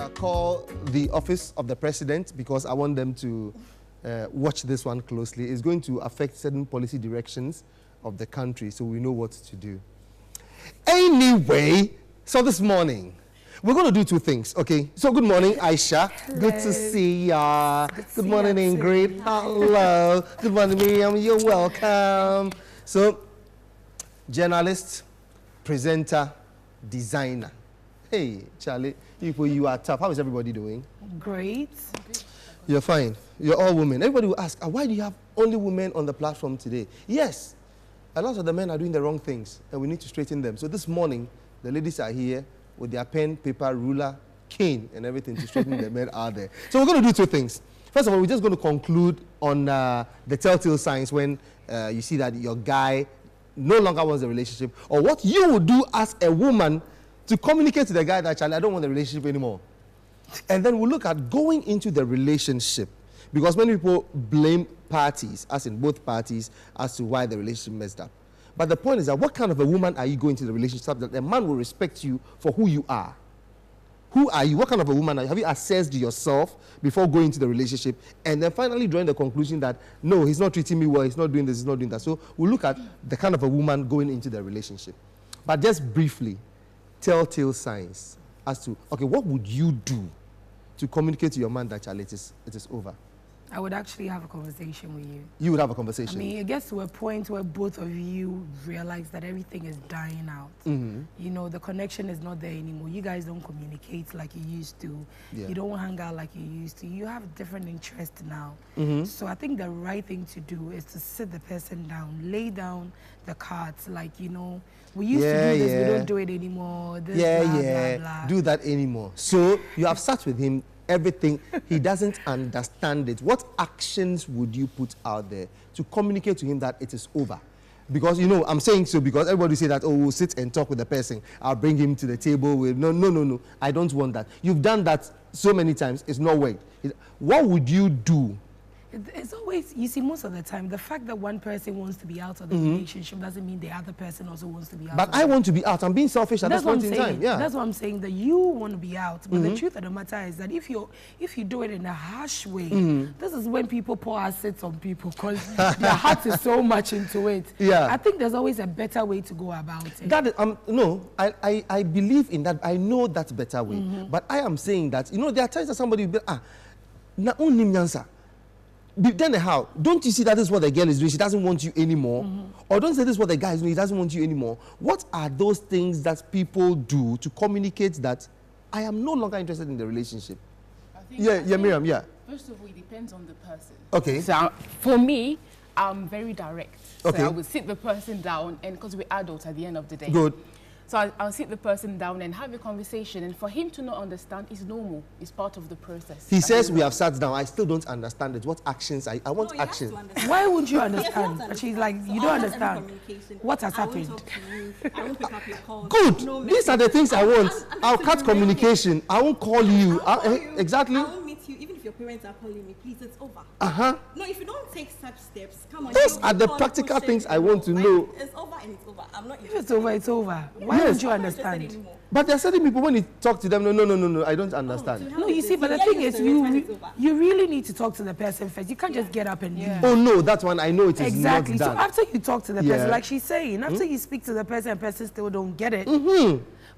Call the office of the president because I want them to watch this one closely. It's going to affect certain policy directions of the country, so we know what to do. Anyway, so this morning, we're going to do two things, okay? So good morning, Aisha. Hello. Good to see ya. Good morning, Ingrid. Hello. Good morning, Miriam. You're welcome. So, journalist, presenter, designer. Hey, Charlie, you are tough. How is everybody doing? Great. You're fine. You're all women. Everybody will ask, why do you have only women on the platform today? Yes, a lot of the men are doing the wrong things, and we need to straighten them. So this morning, the ladies are here with their pen, paper, ruler, cane, and everything to straighten the men out there. So we're going to do two things. First of all, we're just going to conclude on the telltale signs when you see that your guy no longer wants a relationship, or what you would do as a woman to communicate to the guy that, Charlie, I don't want a relationship anymore. And then we'll look at going into the relationship, because many people blame parties, as in both parties, as to why the relationship messed up. But the point is that what kind of a woman are you going to the relationship that a man will respect you for who you are? Who are you? What kind of a woman are you? Have you assessed yourself before going into the relationship and then finally drawing the conclusion that, no, he's not treating me well, he's not doing this, he's not doing that. So we'll look at the kind of a woman going into the relationship. But just briefly, telltale signs as to, okay, what would you do to communicate to your man that, Charlie, it is over? I would actually have a conversation with you. You would have a conversation? I mean, it gets to a point where both of you realize that everything is dying out. Mm-hmm. You know, the connection is not there anymore. You guys don't communicate like you used to. Yeah. You don't hang out like you used to. You have different interests now. Mm-hmm. So I think the right thing to do is to sit the person down, lay down the cards, like, you know, we used to do this, we don't do it anymore. This, blah, blah, blah. Do that anymore. So you have sat with him, everything, he doesn't understand it. What actions would you put out there to communicate to him that it is over? Because, you know, I'm saying so because everybody say that, oh, we'll sit and talk with the person. I'll bring him to the table. No. I don't want that. You've done that so many times. It's not worked. What would you do? It's always, you see, most of the time, the fact that one person wants to be out of the relationship doesn't mean the other person also wants to be out. But I want to be out. I'm being selfish at this point in time. Yeah. That's what I'm saying, that you want to be out. But the truth of the matter is that if you do it in a harsh way, this is when people pour acids on people because their heart is so much into it. Yeah. I think there's always a better way to go about it. That is, no, I believe in that. I know that better way. But I am saying that, you know, there are times that somebody will be, na unim nyansa. Then how? Don't you see that this is what the girl is doing? She doesn't want you anymore. Or don't say this is what the guy is doing. He doesn't want you anymore. What are those things that people do to communicate that I am no longer interested in the relationship? Miriam, yeah. First of all, it depends on the person. Okay. So for me, I'm very direct. Okay. So I would sit the person down, and because we're adults at the end of the day. Good. So I'll sit the person down and have a conversation, and for him to not understand is normal. It's part of the process. He says we have sat down. I still don't understand it. What actions? I want action. Why would you understand? She's like, you don't understand. What has happened? I won't pick up your calls. Good. No, these are the things I want. I'll cut communication. I won't call you. Exactly. I won't meet you even if your parents are calling me. Please, it's over. No, if you don't take such steps, come on. Those are the practical things I want to know. It's over and it's over. I'm not. If it's over, it's over. Why don't you understand? But there are certain people, when you talk to them, no, I don't understand. No, you see, but the thing is, you really need to talk to the person first. You can't just get up and leave. Oh no, that one I know it is exactly. not done. So after you talk to the person, like she's saying, after you speak to the person still don't get it.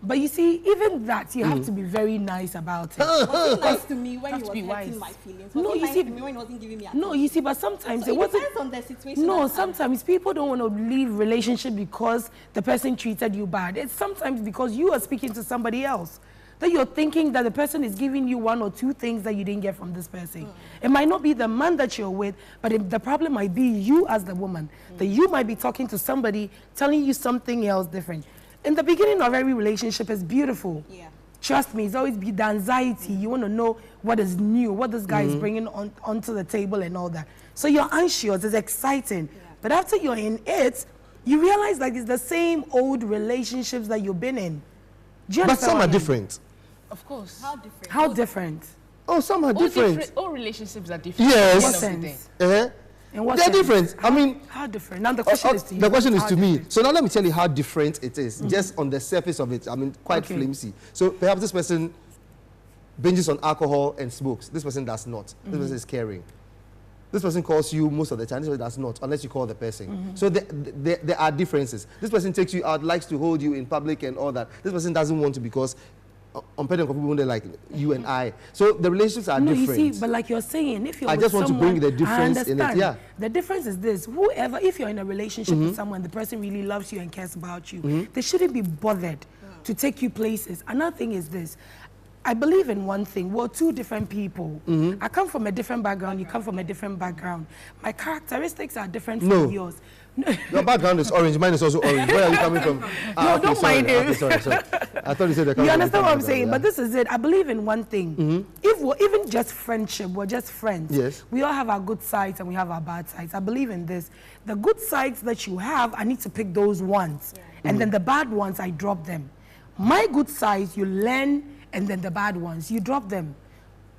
But you see, even that, you have to be very nice about it. Was he nice to me when he was hurting my feelings? No, you see, to me when he wasn't giving me no, you see, but sometimes so it wasn't. Depends on the situation. No, sometimes people don't want to leave relationship because the person treated you bad. It's sometimes because you are speaking to somebody else, that you're thinking that the person is giving you one or two things that you didn't get from this person. It might not be the man that you're with, but the problem might be you as the woman, that you might be talking to somebody telling you something else different. In the beginning of every relationship is beautiful. Yeah. Trust me, it's always be the anxiety. You want to know what is new, what this guy is bringing onto the table and all that. So you're anxious, it's exciting. Yeah. But after you're in it, you realize that it's the same old relationships that you've been in. But some are different. Of course. How different? How different? Oh, some are different. All relationships are different. Yes. What sense? In what sense? Different. How, I mean, how different? Now the question is to you. The question is to me. So now let me tell you how different it is. Just on the surface of it, I mean, quite flimsy. So perhaps this person binges on alcohol and smokes. This person does not. This person is caring. This person calls you most of the time. This person does not, unless you call the person. So there are differences. This person takes you out, likes to hold you in public and all that. This person doesn't want to because on people like you and I. So the relationships are different. You see, but like you're saying, if you're I just want to bring the difference in it. Yeah. The difference is this: whoever, if you're in a relationship with someone, the person really loves you and cares about you, they shouldn't be bothered to take you places. Another thing is this: I believe in one thing. We're two different people. I come from a different background. You come from a different background. My characteristics are different from yours. Your background is orange. Mine is also orange. Where are you coming from? No, okay, don't mind him. Okay, sorry. I thought you said you understand what I'm saying? Yeah. But this is it. I believe in one thing. If we're even just friendship, we're just friends. Yes. We all have our good sides and we have our bad sides. I believe in this. The good sides that you have, I need to pick those ones. And then the bad ones, I drop them. My good sides, you learn, and then the bad ones, you drop them.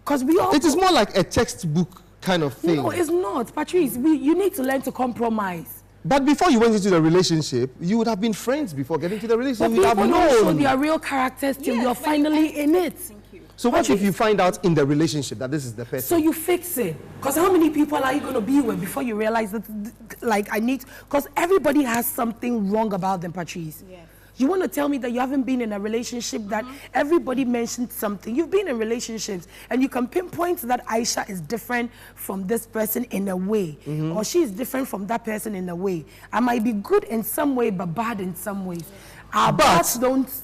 Because we all... It is more like a textbook kind of thing. No, it's not. Patrice, you need to learn to compromise. But before you went into the relationship, you would have been friends before getting to the relationship. But you have known. Show their real characters till you're finally in it. Thank you. So what if you find out in the relationship that this is the person? So you fix it. Because how many people are you going to be with before you realize that, like, because everybody has something wrong about them, Patrice. Yes. You want to tell me that you haven't been in a relationship that everybody mentioned something? You've been in relationships and you can pinpoint that Aisha is different from this person in a way, or she is different from that person in a way. I might be good in some way, but bad in some ways. But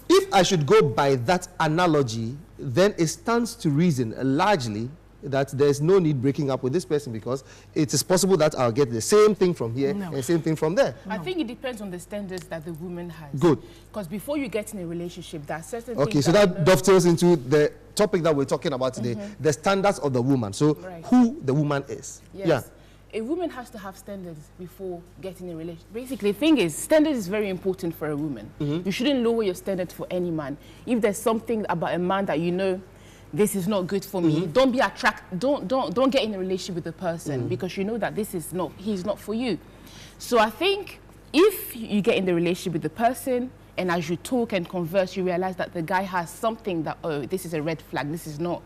if I should go by that analogy, then it stands to reason largely that there's no need breaking up with this person because it is possible that I'll get the same thing from here and the same thing from there. I think it depends on the standards that the woman has. Good. Because before you get in a relationship, there are certain things... Okay, so that dovetails into the topic that we're talking about today, the standards of the woman. So who the woman is. Yes. Yeah. A woman has to have standards before getting a relationship. Basically, the thing is, standards is very important for a woman. You shouldn't lower your standards for any man. If there's something about a man that you know, this is not good for me, don't be attracted, don't get in a relationship with the person because you know that he's not for you. So I think if you get in the relationship with the person and as you talk and converse, you realize that the guy has something that, oh, this is a red flag, this is not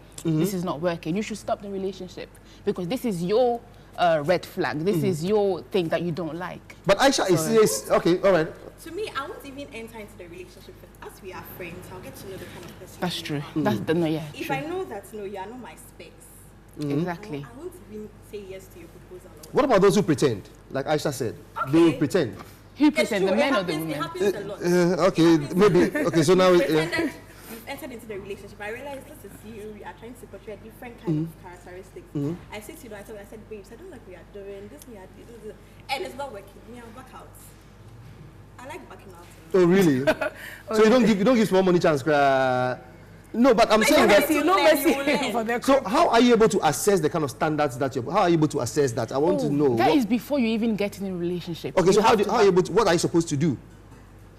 working, you should stop the relationship because this is your red flag, this is your thing that you don't like. But Aisha is, okay, all right. To me, I won't even enter into the relationship as we are friends. I'll get to know the kind of person. That's true. That's the If I know that you are not my specs, exactly. I won't even say yes to your proposal. What about those who pretend? Like Aisha said, they will pretend. Who pretend? The men or the women? It happens a lot. Okay, maybe. Okay, so now you've entered into the relationship. I realized this is you. We are trying to portray a different kind of characteristics. I said to you, I said, babes, I don't like what we are doing. This, and it's not working. Me, I'll back out. I like backing out. Oh really? So you don't give small money chance. No, but I'm saying that. So how are you able to assess the kind of standards that you're? How are you able to assess that? I want to know. That is before you even get in a relationship. Okay, so how are you able to? What are you supposed to do?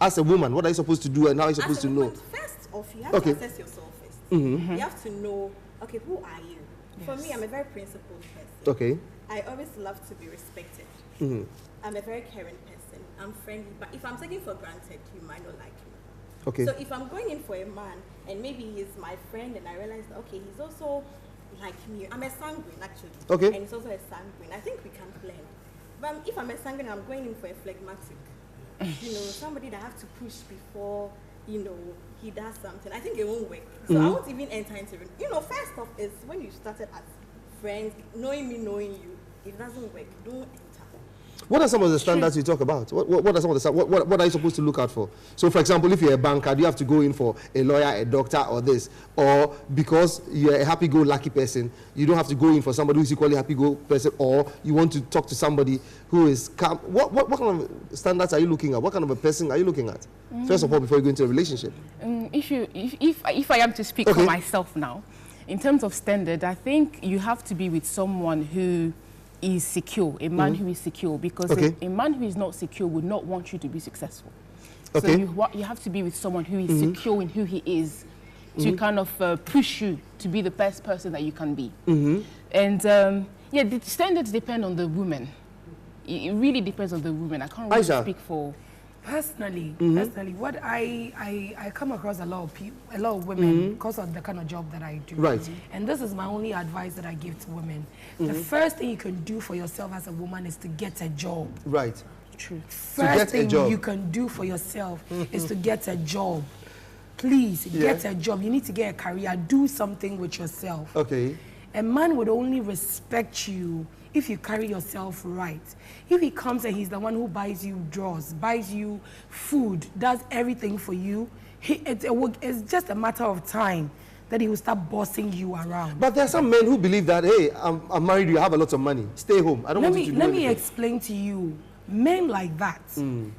As a woman, what are you supposed to do, and how are you supposed to know? First off, you have to assess yourself first. You have to know. Okay, who are you? Yes. For me, I'm a very principled person. Okay. I always love to be respected. I'm a very caring person. I'm friendly, but if I'm taken for granted, you might not like me. Okay. So if I'm going in for a man, and maybe he's my friend, and I realize that, okay, he's also like me. I'm a sanguine, actually. Okay. And he's also a sanguine. I think we can blend. But if I'm a sanguine, I'm going in for a phlegmatic. Somebody that I have to push before, he does something. I think it won't work. So I won't even enter into it. First off is when you started as friends, knowing me, knowing you, it doesn't work. Don't enter. What are some of the standards you talk about? What are some of the what are you supposed to look out for? So, for example, if you're a banker, do you have to go in for a lawyer, a doctor, or this? Or because you're a happy-go-lucky person, you don't have to go in for somebody who's equally happy-go person, or you want to talk to somebody who is calm? What kind of standards are you looking at? What kind of a person are you looking at? First of all, before you go into a relationship. If I am to speak for myself now, in terms of standard, I think you have to be with someone who is secure, a man who is secure, because a man who is not secure would not want you to be successful. So you have to be with someone who is secure in who he is, to kind of push you to be the best person that you can be. And the standards depend on the woman. It really depends on the woman. I can't really speak for Personally, what I come across a lot of people, a lot of women because of the kind of job that I do. Right. And this is my only advice that I give to women. The first thing you can do for yourself as a woman is to get a job. Right. True. First thing you can do for yourself is to get a job. Please get a job. You need to get a career. Do something with yourself. Okay. A man would only respect you if you carry yourself right. If he comes and he's the one who buys you drawers, buys you food, does everything for you, it's just a matter of time that he will start bossing you around. But there are some men who believe that, hey, I'm married, you have a lot of money, stay home. I don't want you to do anything. Let me explain to you. Men like that,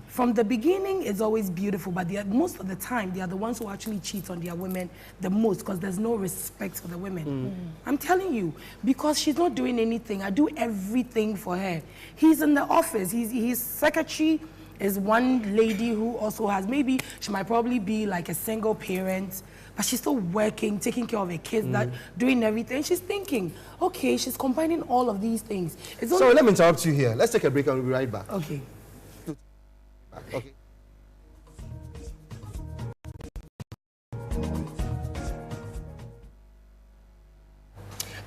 from the beginning, it's always beautiful, but most of the time, they are the ones who actually cheat on their women the most because there's no respect for the women. I'm telling you, because she's not doing anything. I do everything for her. He's in the office. His secretary is one lady who also has, maybe she might probably be like a single parent, but she's still working, taking care of her kids, doing everything. She's thinking, okay, she's combining all of these things. Sorry, let me interrupt you here. Let's take a break and we'll be right back. Okay. Okay.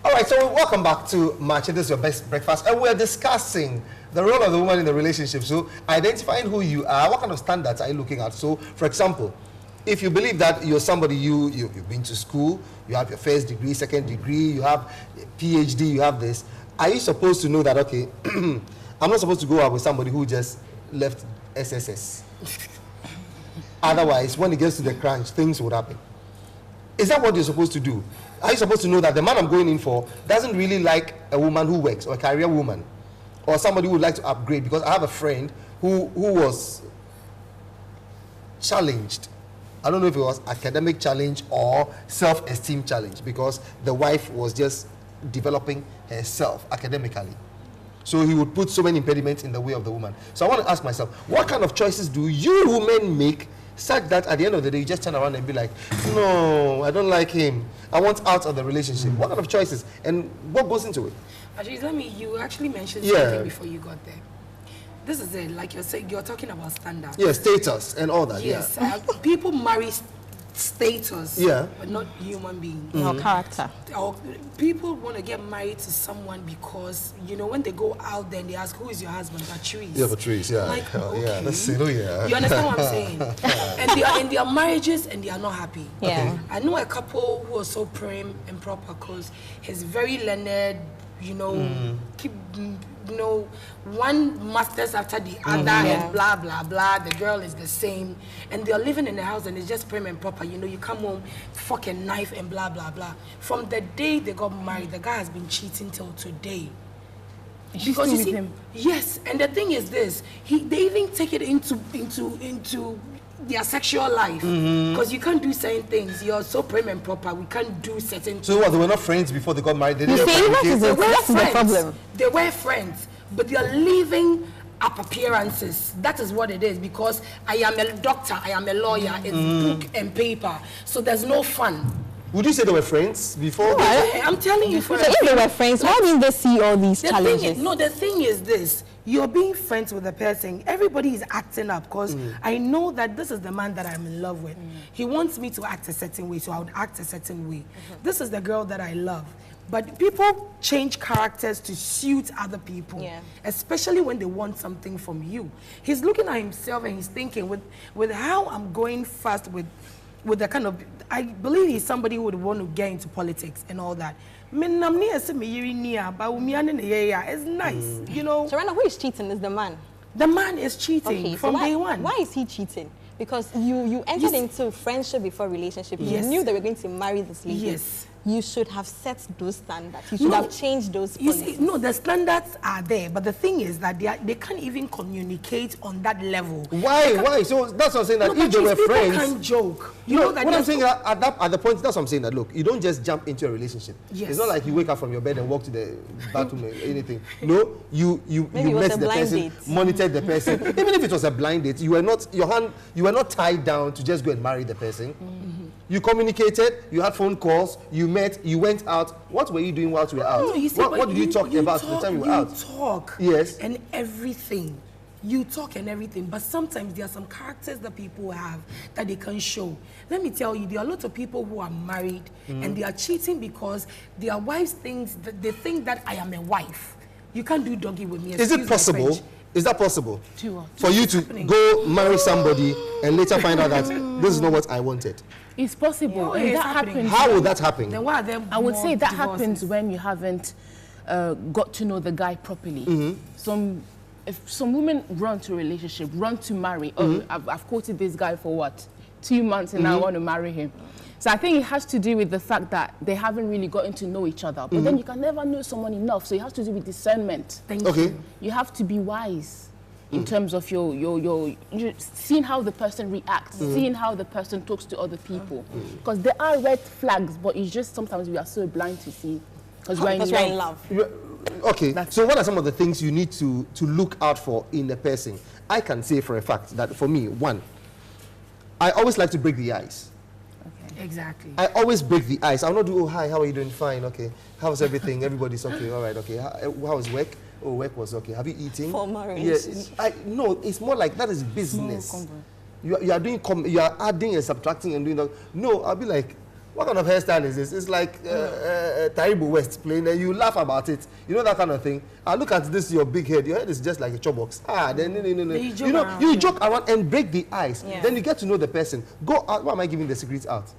All right, so welcome back to Maakye. This is your best breakfast, and we're discussing the role of the woman in the relationship. So, identifying who you are, what kind of standards are you looking at? So, for example, if you believe that you're somebody, you've been to school, you have your first degree, second degree, you have a PhD, you have this, are you supposed to know that, okay, I'm not supposed to go out with somebody who just left SSS? Otherwise, when it gets to the crunch, things would happen. Is that what you're supposed to do? Are you supposed to know that the man I'm going in for doesn't really like a woman who works, or a career woman, or somebody who would like to upgrade? Because I have a friend who was challenged. I don't know if it was academic challenge or self-esteem challenge, because the wife was just developing herself academically. So he would put so many impediments in the way of the woman. So I want to ask myself, what kind of choices do you women make such that at the end of the day you just turn around and be like, no, I don't like him, I want out of the relationship? What kind of choices and what goes into it? Actually, you actually mentioned something before you got there. This is it, like you're saying, you're talking about standards. Yeah, status and all that. Yes, people marry status, but not human beings. No character. Or people want to get married to someone because, you know, when they go out there and they ask, who is your husband? Patrice. Yeah, Patrice, yeah. Like, okay. Yeah, that's it, yeah. You understand what I'm saying? And they are in their marriages and they are not happy. Yeah. Okay. I know a couple who are so prim and proper because he's very learned, you know, you know, one masters after the other and blah, blah, blah. The girl is the same. And they're living in the house and it's just prim and proper. You know, you come home, fucking knife and blah, blah, blah. From the day they got married, the guy has been cheating till today. Because you see, him. Yes, and the thing is this, they even take it into their sexual life. Because you can't do certain things. You're so prim and proper, we can't do certain things. So what, they were not friends before they got married? They didn't That's the problem. They were friends, but they are living up appearances. That is what it is, because I am a doctor, I am a lawyer, it's book and paper. So there's no fun. Would you say they were friends before? I'm telling you. So if they were friends, why didn't they see all these challenges? The thing is this. You're being friends with the person. Everybody is acting up because I know that this is the man that I'm in love with. He wants me to act a certain way, so I would act a certain way. This is the girl that I love. But people change characters to suit other people, especially when they want something from you. He's looking at himself and he's thinking, with how I'm going fast with the kind of, I believe he's somebody who would want to get into politics and all that. It's nice, you know. So, Rana, who is cheating is the man? The man is cheating from day one. Why is he cheating? Because you entered into friendship before relationship. You knew that we were going to marry this lady. Yes. You should have set those standards. You should have changed those policies. You see, no, the standards are there, but the thing is that they can't even communicate on that level. Why? So that's what I'm saying, that if they were friends... People can't joke. You know what I'm saying, at the point, that's what I'm saying, that look, you don't just jump into a relationship. Yes. It's not like you wake up from your bed and walk to the bathroom or anything. No, you met the person, monitored the person. Even if it was a blind date, you were not tied down to just go and marry the person. You communicated, you had phone calls, you met, you went out. What were you doing whilst you were out? No, you see, what did you talk about the time you were out? You talk. Yes. And everything. you talk and everything, but sometimes there are some characters that people have that they can show. Let me tell you, there are lots of people who are married and they are cheating because their wives they think that I am a wife. You can't do doggy with me. Is it possible? Is that possible? For you to happening? go marry somebody and later find out that this is not what I wanted? It's possible. Yeah, and it's that happening. happens. How would that happen? Then why are there I would more say that divorces? happens when you haven't got to know the guy properly. If some women run to a relationship, run to marry. Oh, I've courted this guy for what? 2 months and I want to marry him. So I think it has to do with the fact that they haven't really gotten to know each other. But then you can never know someone enough. So it has to do with discernment. Thank you. You have to be wise in terms of your seeing how the person reacts, seeing how the person talks to other people. Because there are red flags, but it's just sometimes we are so blind to see. Because we're in love. Okay, so what are some of the things you need to look out for in a person? I can say for a fact that for me, one, I always like to break the ice. Okay. Exactly. I always break the ice. I'll not do, oh, hi, how are you doing? Fine, okay. How's everything? Everybody's okay, all right, okay. How was work? Oh, work was okay. Have you eaten? For marriage. Yes. No, it's more like that is business. You are doing, you are adding and subtracting and doing that. No, I'll be like, what kind of hairstyle is this? It's like Taribo West playing, and you laugh about it. You know, that kind of thing. I look at this, your big head. Your head is just like a chopbox. Then no. You joke around and break the ice. Yeah. Then you get to know the person. Go out. Why am I giving the secrets out?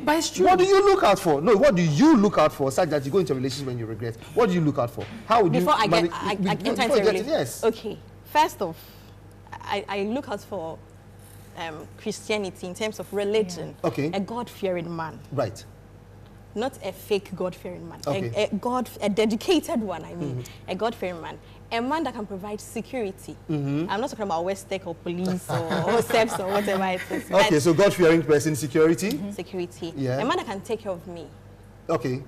But it's true. What do you look out for? No, what do you look out for such that you go into a relationship when you regret? What do you look out for? How would before you... I get into a relationship? Yes. Okay. First off, I look out for Christianity in terms of religion. Yeah. Okay. A God-fearing man. Right. Not a fake God-fearing man. Okay. A dedicated one, I mean. A God-fearing man. A man that can provide security. I'm not talking about West Tech or police or SEPs or whatever it is. Okay, so God-fearing person, security? Security. Yeah. A man that can take care of me. Okay.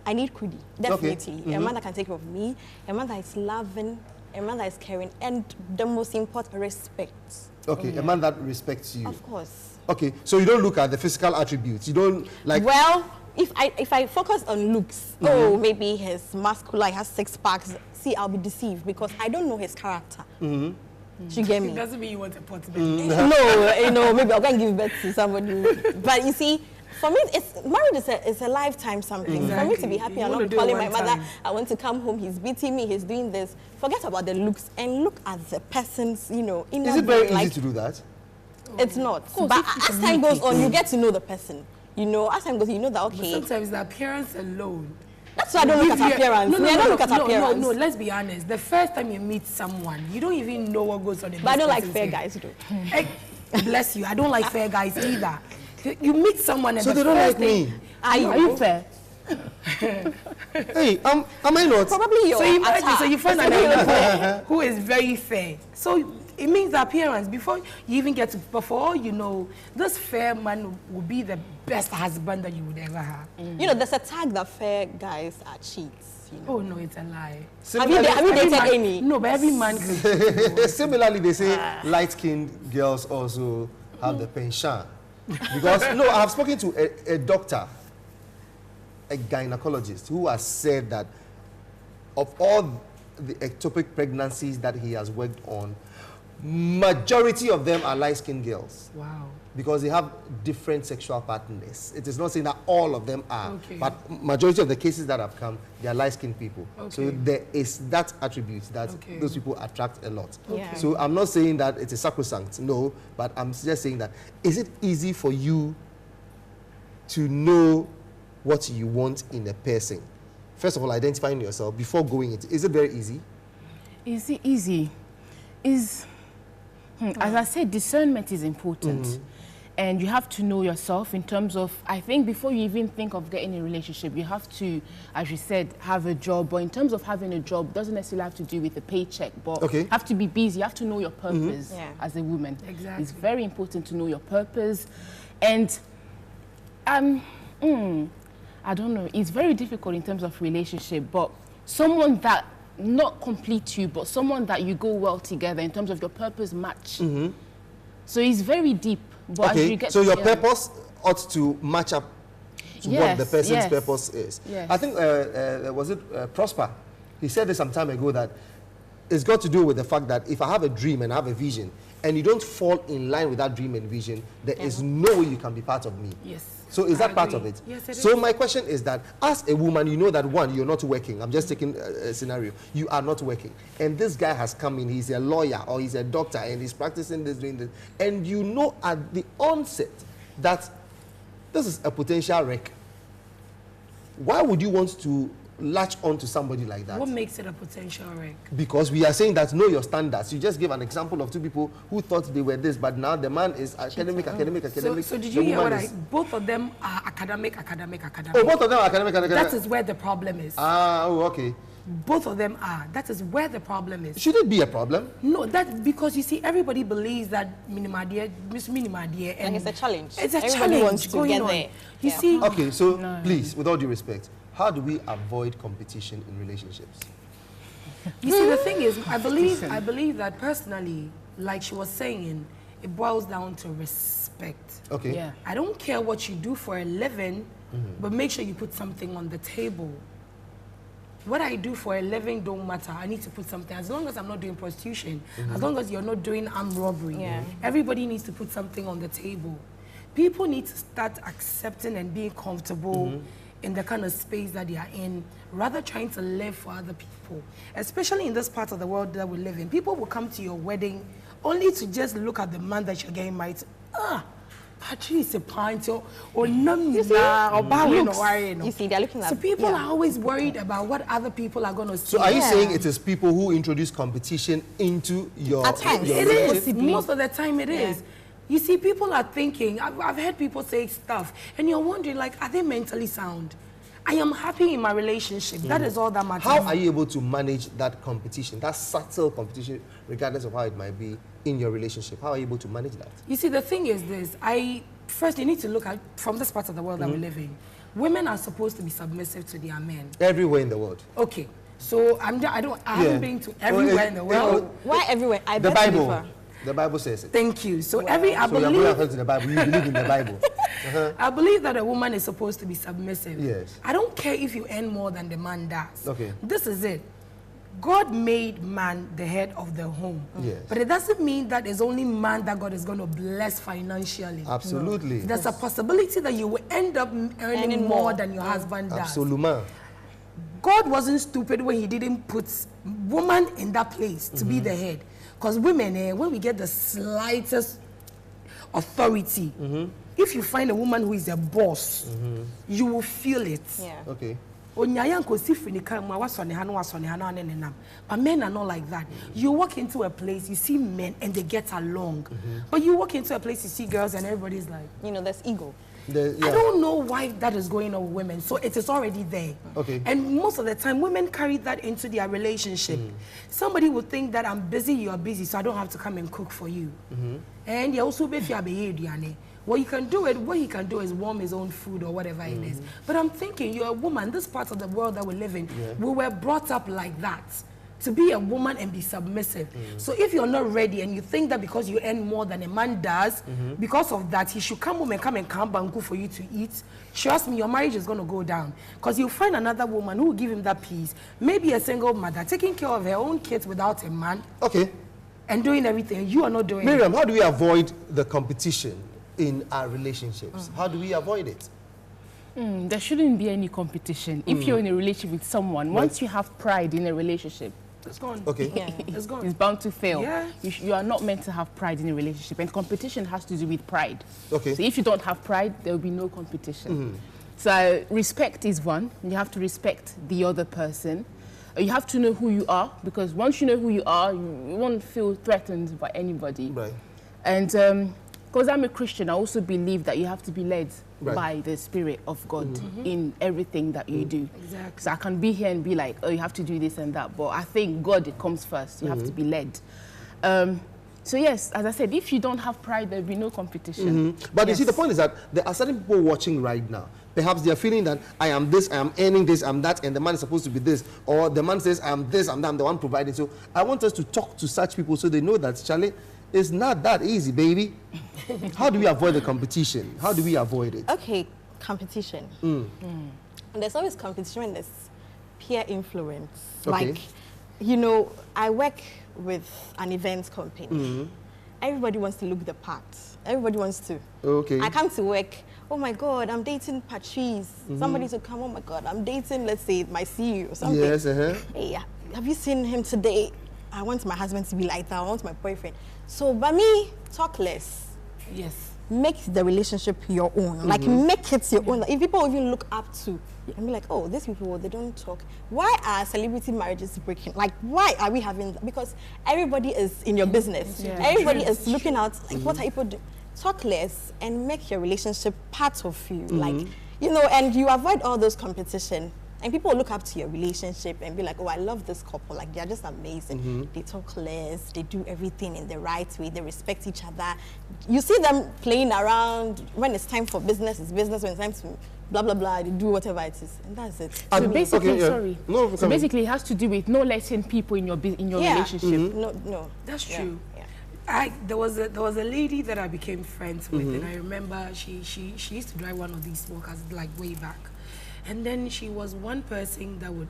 I need Kudi, definitely. Okay. A man that can take care of me, a man that is loving, a man that is caring, and the most important, respect. Okay, a man that respects you. Of course. Okay, so you don't look at the physical attributes. You don't like... Well, if I focus on looks, oh, maybe he's muscular, he has 6 packs, see, I'll be deceived because I don't know his character. You get me? It doesn't mean you want a pot No, maybe I'll go and give birth to somebody. But you see, for me, marriage is a lifetime something. Exactly. For me to be happy, I'm not calling my mother, I want to come home, he's beating me, he's doing this. Forget about the looks and look at the person's, inner Is it very easy to do that? It's not. But as time goes on, you get to know the person. As time goes on, you know that, okay. But sometimes the appearance alone. That's why I don't look at appearance. I don't look at appearance. No, let's be honest. The first time you meet someone, you don't even know what goes on in But I don't like fair guys, though. Hey, bless you. I don't like fair guys either. You meet someone and so they don't like me. Are you fair? Hey, am I not? Probably your so you find another who is very fair. So it means the appearance. Before you even get to, before all you know, this fair man will be the best husband that you would ever have. There's a tag that fair guys are cheats. Oh no, it's a lie. Have you dated any? No, but every man can. Similarly, they say light-skinned girls also have the penchant. Because, I have spoken to a doctor, a gynecologist, who has said that of all the ectopic pregnancies that he has worked on, majority of them are light-skinned girls. Wow. Because they have different sexual partners. It is not saying that all of them are, but majority of the cases that have come, they are light-skinned people. So there is that attribute that those people attract a lot. So I'm not saying that it is sacrosanct, no, but I'm just saying that, is it easy for you to know what you want in a person? First of all, identifying yourself before going into, is it very easy? Is it easy? As I said, discernment is important. And you have to know yourself in terms of, I think before you even think of getting a relationship, you have to, as you said, have a job. But in terms of having a job, doesn't necessarily have to do with a paycheck, but you have to be busy. You have to know your purpose as a woman. Exactly. It's very important to know your purpose. And I don't know, it's very difficult in terms of relationship, but someone that not complete you, but someone that you go well together in terms of your purpose match. So it's very deep. But as you get so your purpose ought to match up to what the person's purpose is. Yes. I think, was it Prosper? He said this some time ago that it's got to do with the fact that if I have a dream and I have a vision, and you don't fall in line with that dream and vision, there is no way you can be part of me. Yes. So is that part of it? Yes, it so is. my question is that, as a woman, you know that, one, you're not working. I'm just taking a scenario. You are not working. And this guy has come in, he's a lawyer or he's a doctor and he's practicing this, doing this. And you know at the onset that this is a potential wreck. Why would you want to latch on to somebody like that? What makes it a potential wreck? Because we are saying that know your standards. You just gave an example of two people who thought they were this, but now the man is academic. So did you hear what both of them are academic. Oh, both of them are academic. That is where the problem is. Okay. Both of them are. That is where the problem is. Should it be a problem? No, that because you see, everybody believes that minimadia, and it's a challenge. It's a Everybody challenge wants to going get on. there. You see. Okay, so please, with all due respect, how do we avoid competition in relationships? You see, the thing is, I believe that personally, like she was saying, it boils down to respect. Okay. Yeah. I don't care what you do for a living, but make sure you put something on the table. What I do for a living don't matter. I need to put something. As long as I'm not doing prostitution, as long as you're not doing armed robbery, everybody needs to put something on the table. People need to start accepting and being comfortable in the kind of space that they are in, rather trying to live for other people. Especially in this part of the world that we live in. People will come to your wedding only to just look at the man that you're getting married to. Patrice a pint or namina or bowing or You see, they're looking at. So people are always worried about what other people are going to see. So are you saying it is people who introduce competition into your At times. It relationship? is. Most of the time it is. You see, people are thinking, I've heard people say stuff, and you're wondering, like, are they mentally sound? I am happy in my relationship. That is all that matters. How are you able to manage that competition, that subtle competition, regardless of how it might be in your relationship? How are you able to manage that? You see, the thing is this. First, you need to look at, from this part of the world that we live in, women are supposed to be submissive to their men. Everywhere in the world. Okay. So, I haven't been to everywhere in the world. Why everywhere? I the beg to Bible. differ. The Bible says it. Thank you. So, So you're going according to the Bible. You believe in the Bible. I believe that a woman is supposed to be submissive. Yes. I don't care if you earn more than the man does. Okay. This is it. God made man the head of the home. Yes. But it doesn't mean that it's only man that God is going to bless financially. Absolutely. There's a possibility that you will end up earning more than your husband does. Absolutely. God wasn't stupid when he didn't put woman in that place to be the head. Because women, when we get the slightest authority, if you find a woman who is a boss, you will feel it. Yeah. Okay. But men are not like that. You walk into a place, you see men and they get along. But you walk into a place, you see girls and everybody's like... You know, there's ego. I don't know why that is going on with women. So it is already there. Okay. And most of the time, women carry that into their relationship. Somebody would think that I'm busy, you're busy, so I don't have to come and cook for you. And you also be what he can do is warm his own food or whatever it is. But I'm thinking, you're a woman, this part of the world that we live in, we were brought up like that. To be a woman and be submissive. So if you're not ready and you think that because you earn more than a man does, because of that, he should come home and come banku for you to eat, trust me, your marriage is going to go down. Because you'll find another woman who will give him that peace. Maybe a single mother taking care of her own kids without a man. Okay. And doing everything. You are not doing Miriam, how do we avoid the competition in our relationships? How do we avoid it? There shouldn't be any competition. If you're in a relationship with someone, once you have pride in a relationship, it's gone. Okay. Yeah. It's gone. It's bound to fail. Yeah. You are not meant to have pride in a relationship, and competition has to do with pride. Okay. So if you don't have pride, there will be no competition. So respect is one. You have to respect the other person. You have to know who you are, because once you know who you are, you won't feel threatened by anybody. Right. And because I'm a Christian, I also believe that you have to be led by the Spirit of God in everything that you do. Exactly. So I can be here and be like, oh, you have to do this and that. But I think God, it comes first. You have to be led. So yes, as I said, if you don't have pride, there'll be no competition. But you see, the point is that there are certain people watching right now. Perhaps they are feeling that I am this, I am earning this, I'm that, and the man is supposed to be this. Or the man says, I'm this, I'm that, I'm the one providing. So I want us to talk to such people so they know that, Charlie, it's not that easy, baby. How do we avoid the competition? How do we avoid it? Okay, competition. There's always competition when there's peer influence. Okay. Like, you know, I work with an events company. Everybody wants to look the part. Everybody wants to. Okay. I come to work, oh my God, I'm dating Patrice. Somebody to come, oh my God, I'm dating, let's say, my CEO or something. Yes, Hey, have you seen him today? I want my husband to be like that. I want my boyfriend. So, by me, talk less. Yes. Make the relationship your own. Like, make it your own. If people even look up to and be like, oh, these people, they don't talk. Why are celebrity marriages breaking? Like, why are we having that? Because everybody is in your business. Yeah. Everybody is looking out, like, what are people doing? Talk less and make your relationship part of you. Like, you know, and you avoid all those competition. And people look up to your relationship and be like, oh, I love this couple. Like, they're just amazing. They talk less. They do everything in the right way. They respect each other. You see them playing around. When it's time for business, it's business. When it's time to blah, blah, blah, they do whatever it is. And that's it. So basically, okay, yeah. sorry. No, so basically, it has to do with no letting people in your relationship. No. That's true. Yeah. There was a lady that I became friends with, and I remember she used to drive one of these small cars like way back, and then she was one person that would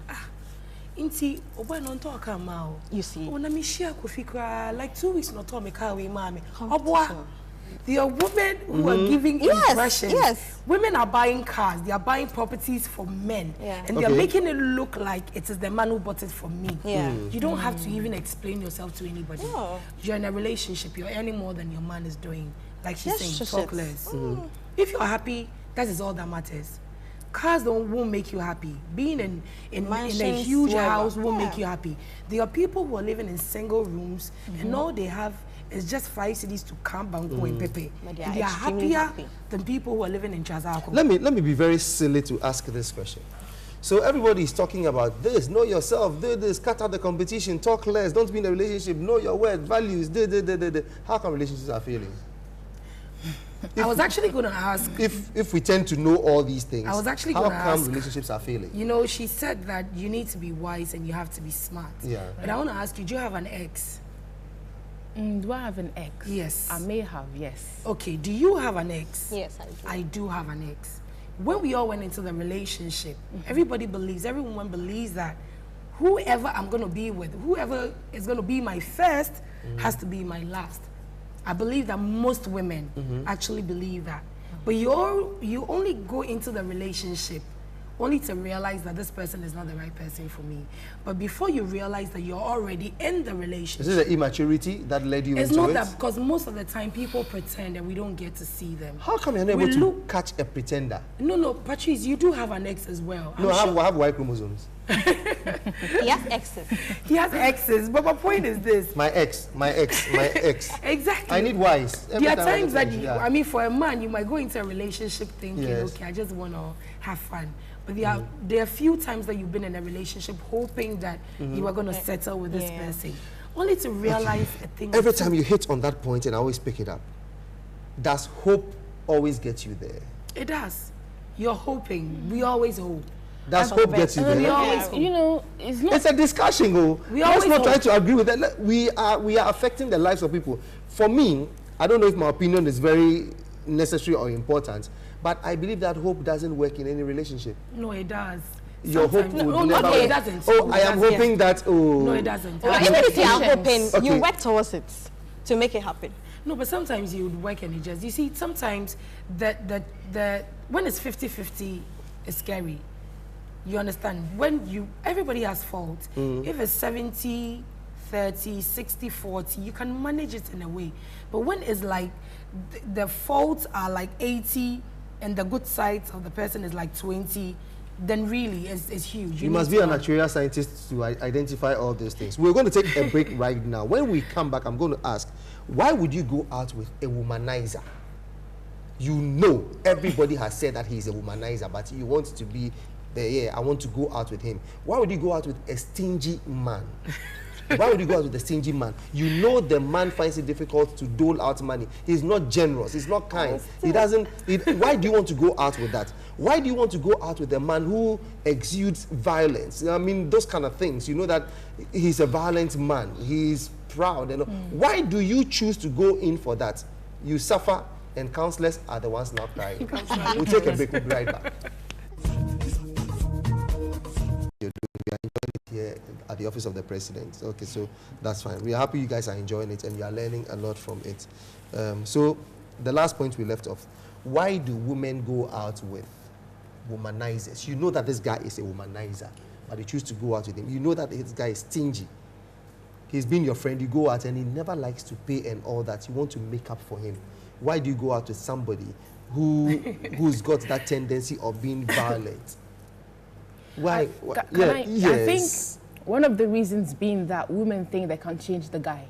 inti oba no talk amao. You see. Oh, na me share kofi kra like 2 weeks no talk me car we mami. Obwa. There are women who are giving impressions. Yes. Women are buying cars. They are buying properties for men. Yeah. And they are making it look like it is the man who bought it for me. Yeah. You don't have to even explain yourself to anybody. No. You're in a relationship. You're earning more than your man is doing. Like she's saying, Yes, talk less. If you're happy, that is all that matters. Cars won't make you happy. Being in a huge house won't make you happy. There are people who are living in single rooms and all they have is just 5 cities to camp and go in Pepe. They are happier than people who are living in Chazako. Let me be very silly to ask this question. So everybody is talking about this. Know yourself. Do this. Cut out the competition. Talk less. Don't be in a relationship. Know your worth. Values. How come relationships are failing? I was actually going to ask. If we tend to know all these things, I was actually going to ask. How come relationships are failing? You know, she said that you need to be wise and you have to be smart. Yeah. But I want to ask you, do you have an ex? Do I have an ex? Yes. I may have, yes. Okay, do you have an ex? Yes, I do. I do have an ex. When we all went into the relationship, every woman believes that whoever I'm going to be with, whoever is going to be my first has to be my last. I believe that most women actually believe that. But you only go into the relationship only to realize that this person is not the right person for me. But before you realize that you're already in the relationship. Is it the immaturity that led you into it? It's not that, because most of the time people pretend and we don't get to see them. How come you're not able to catch a pretender? No, Patrice, you do have an ex as well. No, I have Y chromosomes. He has exes. He has exes, but my point is this. My ex. Exactly. I need Ys. There are times that, I mean, for a man, you might go into a relationship thinking, okay, I just want to have fun. But there are few times that you've been in a relationship hoping that you are going to settle with this person. Only to realize a thing. Every time you hit on that point, and I always pick it up, does hope always get you there? It does. You're hoping. We always hope. Does hope get you there? We always hope. You know, it's not... It's a discussion, though. Let's not try to agree with that. We are affecting the lives of people. For me, I don't know if my opinion is very necessary or important, but I believe that hope doesn't work in any relationship. No, it does. Your hope would never it doesn't. Oh, I am hoping that, No, it doesn't. Even if you are hoping, you work towards it to make it happen. No, but sometimes you would work and it just... You see, sometimes when it's 50-50, it's scary. You understand? When everybody has fault. If it's 70-30, 60-40, you can manage it in a way. But when it's like the faults are like 80 and the good sides of the person is like 20, then really it's huge. You must be an actuarial scientist to identify all those things. We're going to take a break right now. When we come back, I'm going to ask, why would you go out with a womanizer? You know, everybody has said that he's a womanizer, but you want to be I want to go out with him. Why would you go out with a stingy man? Why would you go out with a stingy man? You know the man finds it difficult to dole out money. He's not generous. He's not kind. He doesn't... why do you want to go out with that? Why do you want to go out with a man who exudes violence? I mean, those kind of things. You know that he's a violent man. He's proud. And why do you choose to go in for that? You suffer, and counselors are the ones now crying. We'll take a break. We'll be right back. We are enjoying it here at at the office of the president. Okay, so that's fine. We are happy you guys are enjoying it and you are learning a lot from it. So the last point we left off, why do women go out with womanizers? You know that this guy is a womanizer, but you choose to go out with him. You know that this guy is stingy. He's been your friend, you go out and he never likes to pay and all that. You want to make up for him. Why do you go out with somebody who's got that tendency of being violent? Why? I think one of the reasons being that women think they can change the guy.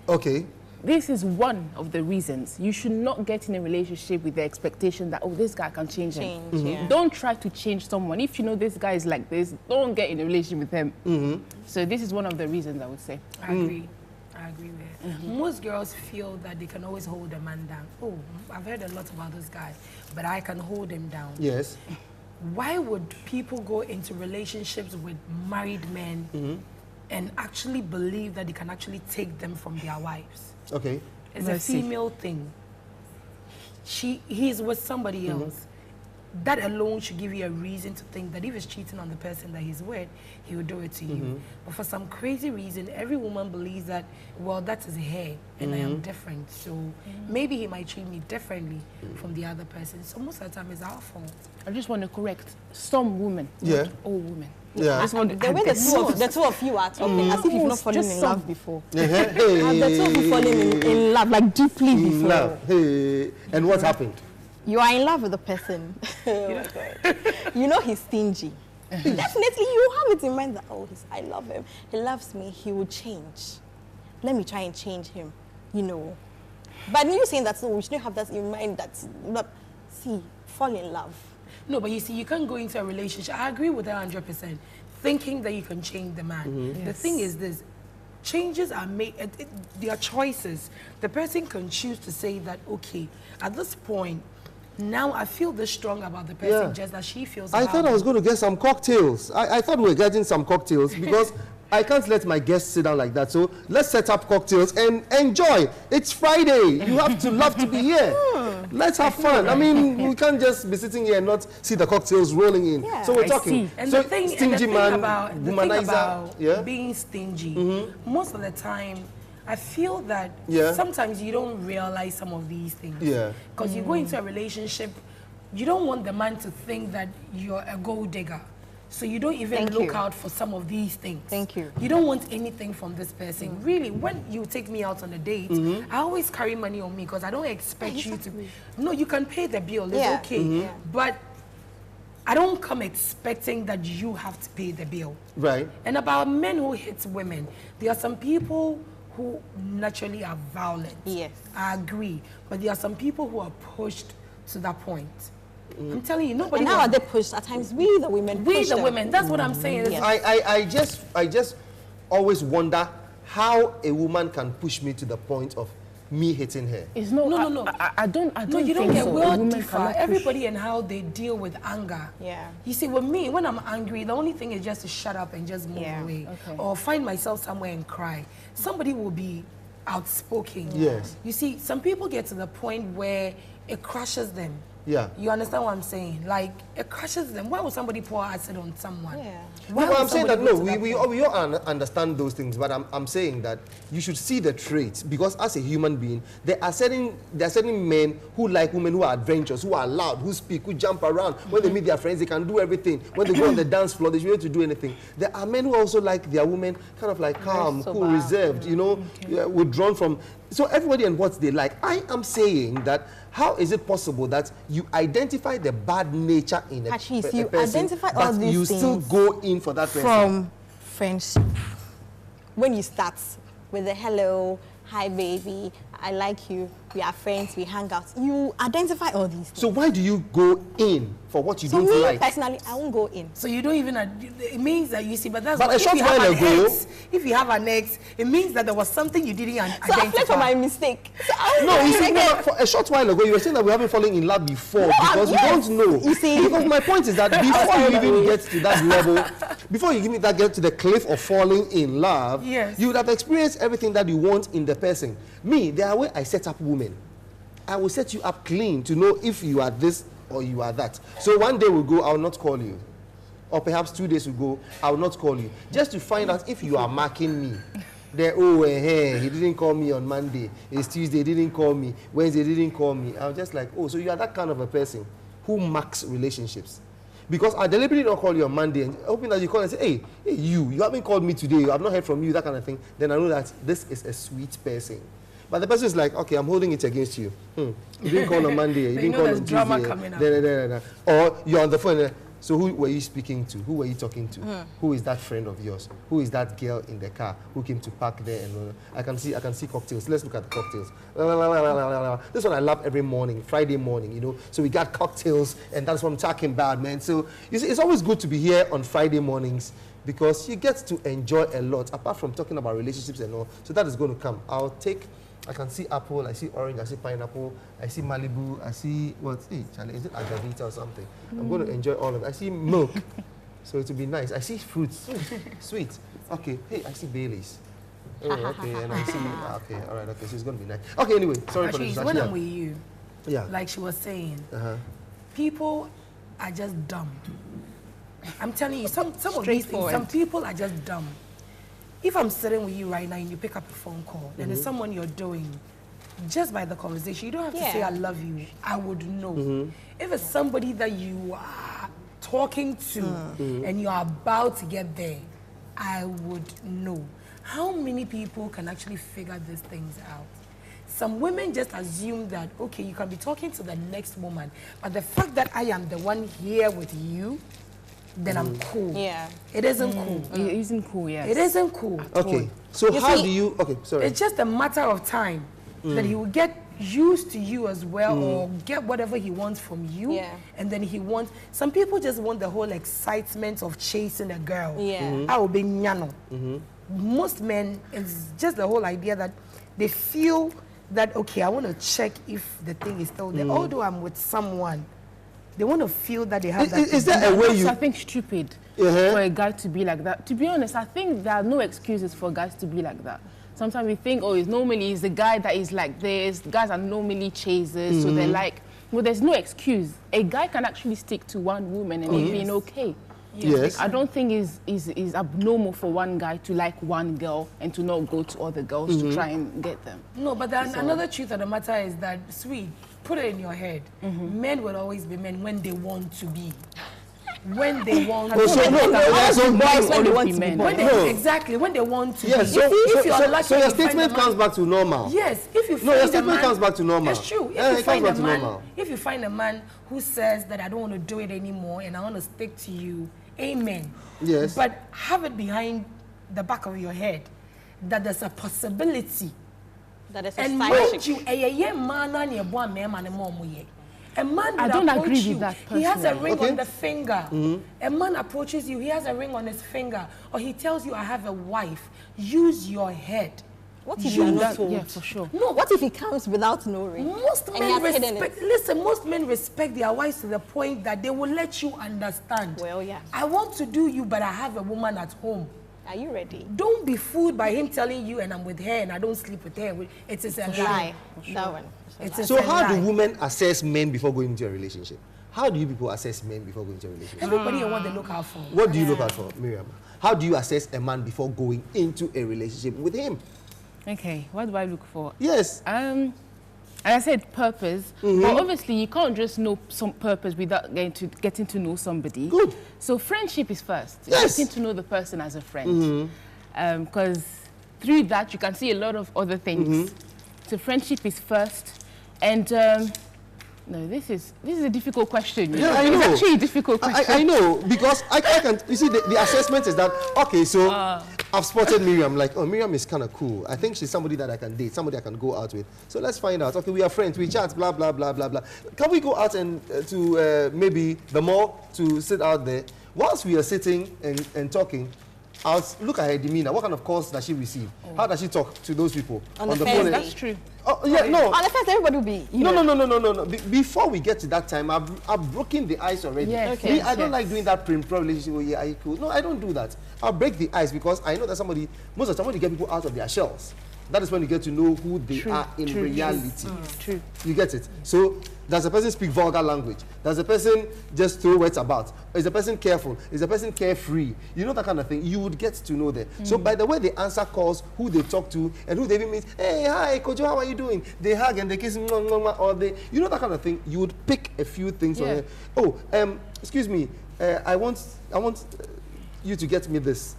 Okay. This is one of the reasons. You should not get in a relationship with the expectation that, oh, this guy can change him. Yeah. Don't try to change someone. If you know this guy is like this, don't get in a relationship with him. So this is one of the reasons, I would say. I agree. I agree with it. Most girls feel that they can always hold a man down. Oh, I've heard a lot about this guy, but I can hold him down. Yes. Why would people go into relationships with married men and actually believe that they can actually take them from their wives? Okay. It's a female thing. He's with somebody else. That alone should give you a reason to think that if he's cheating on the person that he's with, he will do it to you. But for some crazy reason, every woman believes that, well, that's his hair and I am different. So maybe he might treat me differently from the other person. So most of the time it's our fault. I just want to correct some women, not all women. Yeah. The way the two of you are talking, as if you've not fallen in love before. Hey. The two of you fallen in love, like deeply before. Love. Hey. And what happened? You are in love with the person. You know he's stingy. Definitely you have it in mind that, oh, I love him. He loves me. He will change. Let me try and change him, you know. But you saying that, so we shouldn't have that in mind. That's not, see, fall in love. No, but you see, you can't go into a relationship. I agree with that 100%. Thinking that you can change the man. The thing is this. Changes are made, they are choices. The person can choose to say that, okay, at this point, now I feel this strong about the person just as she feels about I thought I was going to get some cocktails. I thought we were getting some cocktails because I can't let my guests sit down like that. So let's set up cocktails and enjoy. It's Friday. You have to love to be here. Let's have fun. I mean, we can't just be sitting here and not see the cocktails rolling in. Yeah. So we're talking. And so the thing, stingy man, womanizer. About being stingy, most of the time, I feel that sometimes you don't realize some of these things. Yeah. Because you go into a relationship, you don't want the man to think that you're a gold digger. So you don't even look out for some of these things. Thank you. You don't want anything from this person. Really, when you take me out on a date, I always carry money on me because I don't expect you to. No, you can pay the bill. It's okay. But I don't come expecting that you have to pay the bill. Right. And about men who hit women, there are some people who naturally are violent. Yes. I agree. But there are some people who are pushed to that point. I'm telling you, nobody. And how are they pushed? At times, we the women. We the women. That's what I'm saying. I just always wonder how a woman can push me to the point of me hitting her. It's no. I don't. No, you don't get. So. We all differ. Everybody and how they deal with anger. Yeah. You see, with me, when I'm angry, the only thing is just to shut up and just move away, or find myself somewhere and cry. Somebody will be outspoken. Yes. You see, some people get to the point where it crushes them. Yeah. You understand what I'm saying? Like, it crushes them. Why would somebody pour acid on someone? Yeah. Well, I'm saying that, no, we all understand those things, but I'm saying that you should see the traits, because as a human being, there are certain men who like women who are adventurous, who are loud, who speak, who jump around. When they meet their friends, they can do everything. When they go on the dance floor, they should be able to do anything. There are men who also like their women kind of like calm, cool, reserved, you know, withdrawn from. So everybody and what they like. I am saying that how is it possible that you identify the bad nature in a person, you identify all these you things still go in for that person? From friendship. When you start with a hello, hi baby, I like you, we are friends, we hang out. You identify all these things. So why do you go in for what you don't me, like? Personally, I won't go in. So you don't even, it means that you see, but that's but a short while ago, if you have an ex, it means that there was something you didn't identify. So I fled for my mistake. So no, you see, for a short while ago, you were saying that we haven't fallen in love before because we don't know. You see, because my point is that before you even get to that level, before you get to the cliff of falling in love, you would have experienced everything that you want in the person. Me, the way I set up women, I will set you up clean to know if you are this or you are that. So one day we'll go, I'll not call you. or perhaps 2 days ago, I will not call you. Just to find out if you are marking me. Oh, he didn't call me on Monday. It's Tuesday, he didn't call me. Wednesday, he didn't call me. I'm just like, oh, so you are that kind of a person who marks relationships. Because I deliberately don't call you on Monday and hoping that you call and say, hey, you haven't called me today, I've not heard from you, that kind of thing. Then I know that this is a sweet person. But the person is like, okay, I'm holding it against you. You didn't call on Monday, you didn't call on Tuesday. Drama coming up. Or you're on the phone. So who were you speaking to? Who were you talking to? Who is that friend of yours? Who is that girl in the car who came to park there? And I can see cocktails. Let's look at the cocktails. This one I love every morning, Friday morning, you know. So we got cocktails, and that's what I'm talking about, man. So you see, it's always good to be here on Friday mornings because you get to enjoy a lot, apart from talking about relationships and all. So that is going to come. I can see apple, I see orange, I see pineapple, I see Malibu, I see, hey, Charlie, is it agavita or something? I'm going to enjoy all of it. I see milk, so it will be nice. I see fruits, sweet. Okay, hey, I see Baileys. Oh, okay, and I see, okay, all right, okay, so it's going to be nice. Okay, anyway, sorry for the distraction. When I'm with you, like she was saying, people are just dumb. I'm telling you, some of these things, some people are just dumb. If I'm sitting with you right now and you pick up a phone call, and there's someone you're doing, just by the conversation, you don't have to say I love you, I would know. If it's somebody that you are talking to and you're about to get there, I would know. How many people can actually figure these things out? Some women just assume that, okay, you can be talking to the next woman, but the fact that I am the one here with you, then I'm cool. Yeah. It isn't cool. It isn't cool, yes. It isn't cool. Okay. So how do you... Okay, sorry. It's just a matter of time that he will get used to you as well or get whatever he wants from you. Yeah. And then he wants... Some people just want the whole excitement of chasing a girl. Yeah. I will be nyano. Most men, it's just the whole idea that they feel that, okay, I want to check if the thing is still there. Although I'm with someone, they want to feel that they have that. Is there a way you... I think stupid for a guy to be like that. To be honest, I think there are no excuses for guys to be like that. Sometimes we think, oh, it's the guy that is like this. Guys are normally chasers, so they're like... Well, there's no excuse. A guy can actually stick to one woman and it being okay. Yes. I don't think it's abnormal for one guy to like one girl and to not go to other girls to try and get them. No, but then another truth of the matter is that, sweet, put it in your head. Men will always be men when they want to be. When they want to be. So boys when they want to be boys. Exactly, when they want to be. So your statement comes back to normal. Yes, if you find your statement comes back to normal. It's true. If you find a man who says that I don't want to do it anymore and I want to stick to you, amen. Yes. But have it behind the back of your head that there's a possibility. That is a and mind you, a man I don't agree with that personally. He has a ring on the finger. A man approaches you, he has a ring on his finger. Or he tells you, I have a wife. Use your head. What if you're not told? Yeah, for sure. No, what if he comes without no ring? Most men respect their wives to the point that they will let you understand. Well, yeah. I want to do you, but I have a woman at home. Are you ready? Don't be fooled by him telling you and I'm with her and I don't sleep with her. It is a lie. Sure. That one. So how do women assess men before going into a relationship? How do you people assess men before going into a relationship? Everybody what they look out for. What do you look out for, Miriam? How do you assess a man before going into a relationship with him? Okay, what do I look for? Yes. And I said purpose, but obviously you can't just know some purpose without getting to know somebody. Good. So friendship is first. Yes. Getting to know the person as a friend. Because through that you can see a lot of other things. So friendship is first. And no, this is a difficult question. Yeah, I know. It's actually a difficult question. I know, because I can, you see, the assessment is that, okay, so I've spotted Miriam, like, oh, Miriam is kind of cool. I think she's somebody that I can date, somebody I can go out with. So let's find out. Okay, we are friends, we chat, blah, blah, blah, blah, blah. Can we go out and to maybe the mall to sit out there? Whilst we are sitting and talking, I'll look at her demeanor. What kind of calls does she receive? How does she talk to those people? On the phone? That's true. Oh, yeah, no. On the first, everybody will be... No. Before we get to that time, I've broken the ice already. Yes, okay. I don't like doing that pre-pro relationship. Oh, yeah, are you cool? No, I don't do that. I'll break the ice because I know that most of the time when you get people out of their shells, That is when you get to know who they are in reality. True. You get it? So, does the person speak vulgar language? Does the person just throw words about? Is the person careful? Is the person carefree? You know, that kind of thing. You would get to know them. So by the way they answer calls, who they talk to, and who they even meet, hey, hi, Kojo, how are you doing? They hug and they kiss, or they, you know, that kind of thing. You would pick a few things on it. Oh, excuse me, I want you to get me this.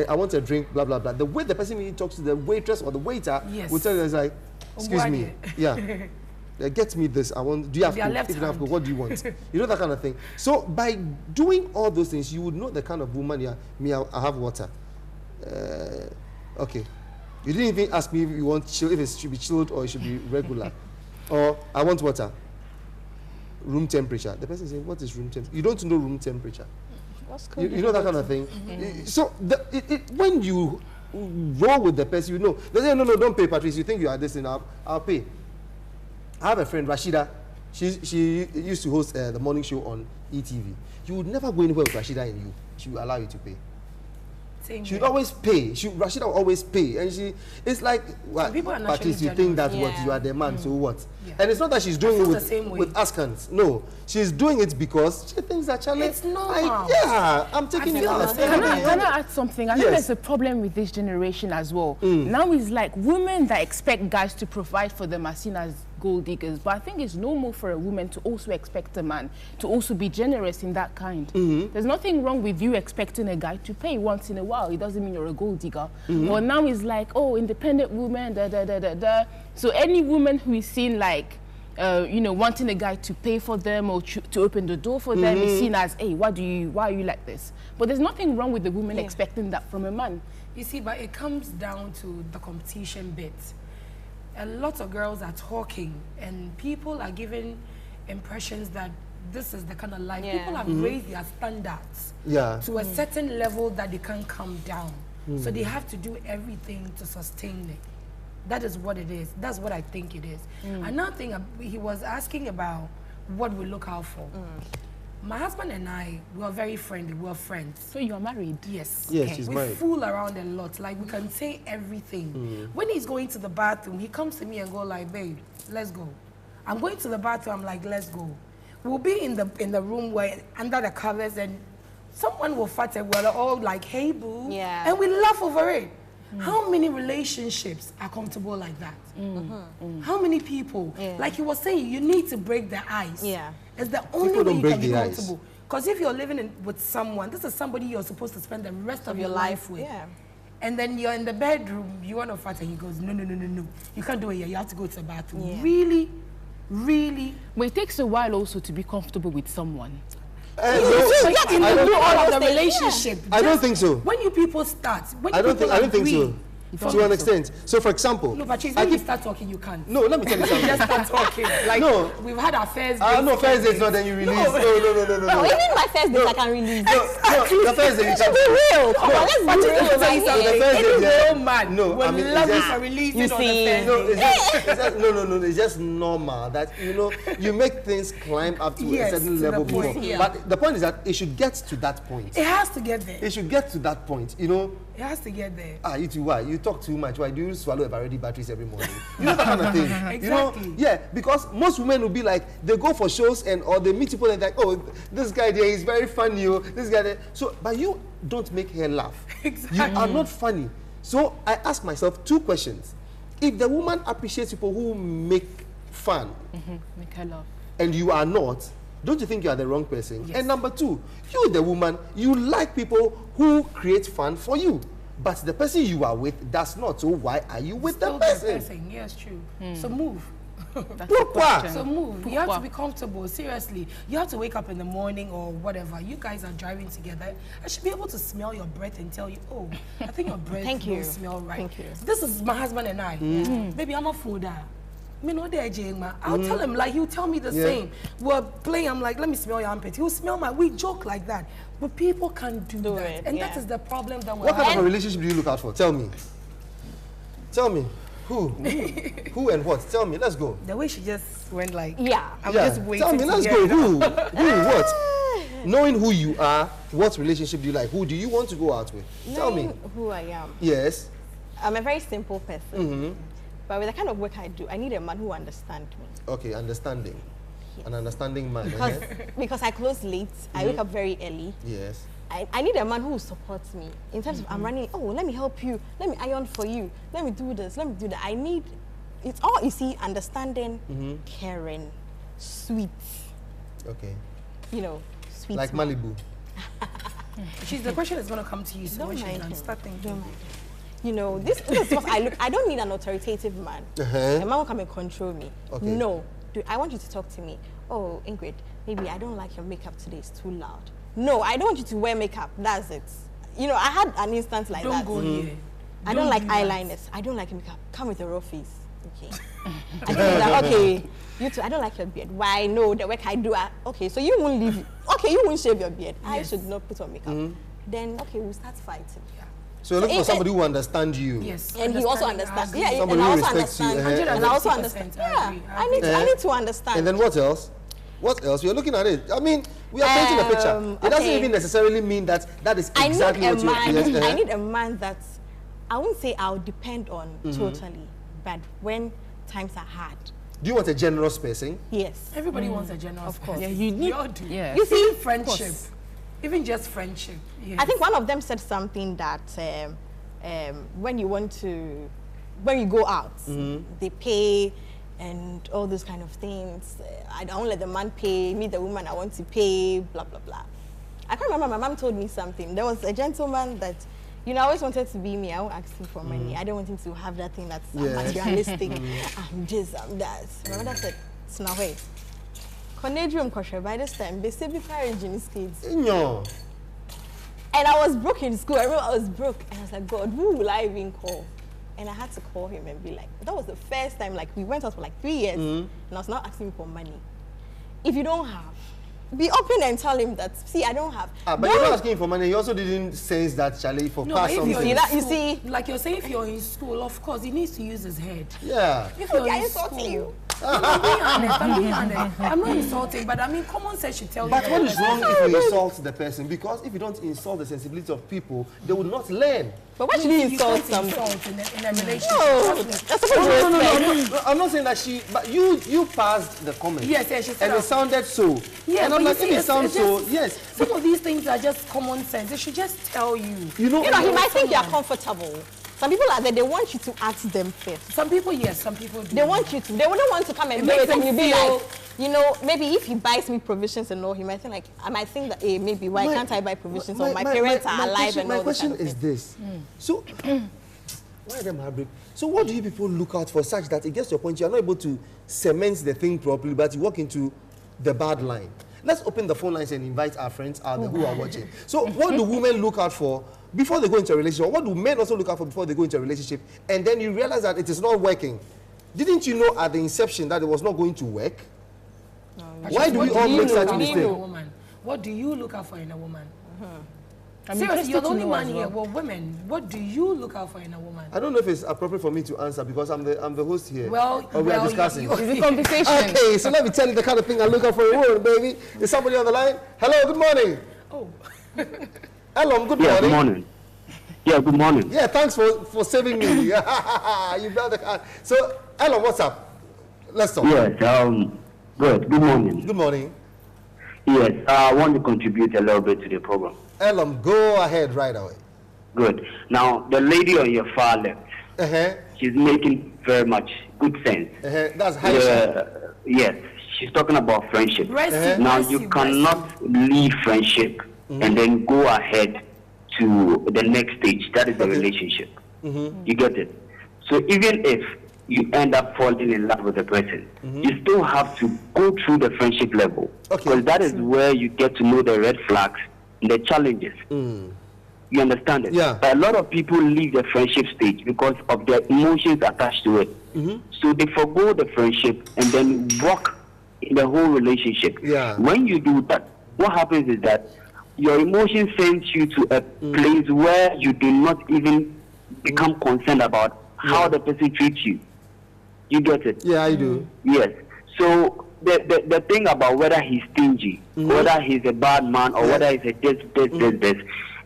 I want a drink, blah, blah, blah. The way the person really talks to the waitress or the waiter will tell you, it's like, excuse me, get me this. I want, do you have coke? If you don't have coke, what do you want? You know, that kind of thing. So by doing all those things, you would know the kind of woman you are. Me, I have water. Okay. You didn't even ask me if you want chill, if it should be chilled or it should be regular. Or I want water. Room temperature. The person saying, what is room temperature? You don't know room temperature. You know, that kind of thing. So when you roll with the person, you know. They say, no, don't pay, Patrice. You think you are this, and I'll pay. I have a friend, Rashida. She used to host the morning show on ETV. You would never go anywhere with Rashida and you. She would allow you to pay. She would always pay. Rashida would always pay. And it's like, well, Patrice, you think that what you are the man, so what? And it's not that she's doing it with askance. No. She's doing it because she thinks that Charlie. It's normal. I'm taking it out. Can I add something? I think there's a problem with this generation as well. Now it's like women that expect guys to provide for them are seen as gold diggers, but I think it's normal for a woman to also expect a man to also be generous in that kind. There's nothing wrong with you expecting a guy to pay once in a while. It doesn't mean you're a gold digger. But now it's like, oh, independent woman, So any woman who is seen like, you know, wanting a guy to pay for them or to open the door for them is seen as, hey, why are you like this? But there's nothing wrong with the woman expecting that from a man. You see, but it comes down to the competition bit. A lot of girls are talking and people are giving impressions that this is the kind of life. People have raised their standards to a certain level that they can't come down. So they have to do everything to sustain it. That is what it is. That's what I think it is. Another thing, he was asking about what we look out for. My husband and I, we are very friendly. We are friends. So you are married? Yes. Yes, she's married. We fool around a lot. Like, we can say everything. When he's going to the bathroom, he comes to me and go like, babe, let's go. I'm going to the bathroom, I'm like, let's go. We'll be in the room where, under the covers, and someone will fart and we're all like, hey, boo. And we laugh over it. How many relationships are comfortable like that? How many people? Like he was saying, you need to break the ice. It's the only way you can be comfortable. Because if you're living with someone, this is somebody you're supposed to spend the rest of your life with. And then you're in the bedroom, you want to fight, and he goes, no. You can't do it here. You have to go to the bathroom. Really? But it takes a while also to be comfortable with someone. I don't think so. When you people start, I don't think so. To an extent. So, for example, no, but when you start talking, you can't. No, let me tell you something. Just start talking. Like, no, we've had our first dates. No, first dates, not then you release. No. Even my first dates, I can release. No, the first date, you should be real. Come on, let's be real. The first date, real man. No, I mean, love is releasing on the first date. No, it's just normal that, you know, you make things climb up to a certain level before. But the point is that it should get to that point. It has to get there. It should get to that point, you know. It has to get there. You too, why? You talk too much. Why do you swallow already batteries every morning? You know that kind of thing. Exactly. You know? Because most women will be like, they go for shows or they meet people and they're like, oh, this guy there is very funny. This guy there. So, but you don't make her laugh. Exactly. You are not funny. So I ask myself 2 questions. If the woman appreciates people who make fun, make her laugh, and you are not, don't you think you are the wrong person? Yes. And number 2, you, the woman, you like people who create fun for you. But the person you are with does not. So why are you with the person? Yes, true. So move. That's So move. You have to be comfortable. Seriously. You have to wake up in the morning or whatever. You guys are driving together. I should be able to smell your breath and tell you, oh, I think your breath don't smell right. Thank you. This is my husband and I. Baby, I'm a fooder. I'll tell him, like, he'll tell me the same. We're playing, I'm like, let me smell your armpit. He'll smell we joke like that. But people can't do that. And that is the problem that we're having. What kind of a relationship do you look out for? Tell me. Tell me. Who? Who and what? Tell me. Let's go. The way she just went like, I'm just waiting. Tell me. Let's go. Who? What? Knowing who you are, what relationship do you like? Who do you want to go out with? Tell me. Who I am. Yes. I'm a very simple person. But with the kind of work I do, I need a man who understands me. Okay, understanding. Yes. An understanding man. Because I close late, I wake up very early. Yes. I need a man who supports me in terms of I'm running, oh, let me help you, let me iron for you, let me do this, let me do that. I need, it's all, you see, understanding, caring, sweet. Okay. You know, sweet. Like Malibu. The question is going to come to you, so start thinking. You know, this is what I look. I don't need an authoritative man. A man will come and control me. Okay. No, I want you to talk to me. Oh, Ingrid, maybe I don't like your makeup today. It's too loud. No, I don't want you to wear makeup. That's it. You know, I had an instance like that. Don't go here. I don't like eyeliners. I don't like makeup. Come with a raw face. Okay. I do that. Okay. You too. I don't like your beard. Why? No, the work I do. Okay, so you won't leave. Okay, you won't shave your beard. Yes. I should not put on makeup. Then, okay, we'll start fighting. Yeah. So you're looking for somebody who understands you. Yes. And he also understands. Yeah, somebody and who I also respects you. And I also understand. Yeah, I need to understand. And then what else? What else? You're looking at it. I mean, we are painting a picture. It doesn't even necessarily mean that is exactly what you I need a man that I won't say I'll depend on totally, but when times are hard. Do you want a generous person? Yes. Everybody wants a generous of course. person. Yeah, you need. Yeah. You see, friendship. Even just friendship. Yes. I think one of them said something that when you go out, they pay and all those kind of things. I don't let the man pay, me the woman I want to pay, blah, blah, blah. I can't remember, my mom told me something. There was a gentleman that, you know, I always wanted to be me. I won't ask him for money. I don't want him to have that thing that's materialistic. I'm this, I'm that. My mother said, it's not way. Conedrium kosher by this time, they say before in kids. No. And I was broke in school. I remember I was broke. And I was like, God, who will I even call? And I had to call him and be like, that was the first time, like, we went out for like 3 years. And I was not asking him for money. If you don't have, be open and tell him that, see, I don't have. But you're not asking him for money. You also didn't sense that, Charlie, for past something. You see? Like you're saying, if you're in school, of course, he needs to use his head. Yeah. If you're in school, I'm being honest. I'm not insulting, but I mean, common sense should tell you. But what is wrong if you insult the person? Because if you don't insult the sensibility of people, they will not learn. But why should you insult someone? In a relationship? No, I'm not saying that but you passed the comment. Yes, she said. And it sounded so. Yeah, and I'm like, if it sounds so, yes. Some of these things are just common sense. They should just tell you. You know, he might think you're comfortable. Some people are there, they want you to ask them first. Some people, yes, some people do. They want you to. They wouldn't want to come and do it and you be like, you know, maybe if he buys me provisions and all, he might think like, I might think that, hey, maybe why can't I buy provisions when my parents are alive and all that. My question is this. So, why them heartbreak? So what do you people look out for such that it gets to a point you're not able to cement the thing properly, but you walk into the bad line? Let's open the phone lines and invite our friends out there who are watching. So what do women look out for before they go into a relationship? What do men also look out for before they go into a relationship? And then you realize that it is not working. Didn't you know at the inception that it was not going to work? No, why do we all make such mistakes? What do you look out for in a woman? Seriously, you're the only man here. Well, women, what do you look out for in a woman? I don't know if it's appropriate for me to answer because I'm the host here. Well, we are discussing. It's a conversation. Okay, so let me tell you the kind of thing I look out for a woman, baby. Is somebody on the line? Hello, good morning. Oh. Hello, good morning. Yeah, good morning. Yeah, good morning. Yeah, thanks for saving me. You built the car. So, hello, what's up? Let's talk. Yes, good morning. Good morning. Yes, I want to contribute a little bit to the program. Elam, go ahead right away. Good. Now, the lady on your far left, she's making very much good sense. That's high. Yes, she's talking about friendship. Now, you cannot leave friendship and then go ahead to the next stage. That is the relationship. You get it? So even if you end up falling in love with a person, you still have to go through the friendship level. Because that is where you get to know the red flags and the challenges. You understand it? Yeah. But a lot of people leave the friendship stage because of their emotions attached to it. So they forgo the friendship and then walk in the whole relationship. Yeah. When you do that, what happens is that your emotions send you to a place where you do not even become concerned about how the person treats you. You get it? Yeah, I do. Yes. So the thing about whether he's stingy, whether he's a bad man, or whether he's a this,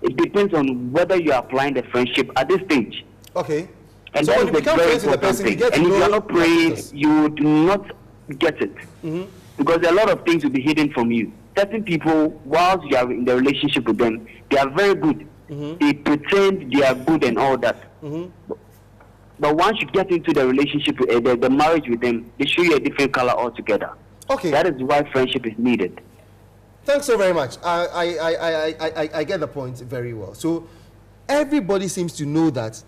it depends on whether you're applying the friendship at this stage. Okay. And so that when is you a become very friends with the important person, you thing. get to And if know you are not praying, others. you do not get it. Because a lot of things will be hidden from you. Certain people, whilst you are in the relationship with them, they are very good. They pretend they are good and all that. But once you get into the relationship, the marriage with them, they show you a different color altogether. Okay. That is why friendship is needed. Thanks so very much. I get the point very well. So everybody seems to know that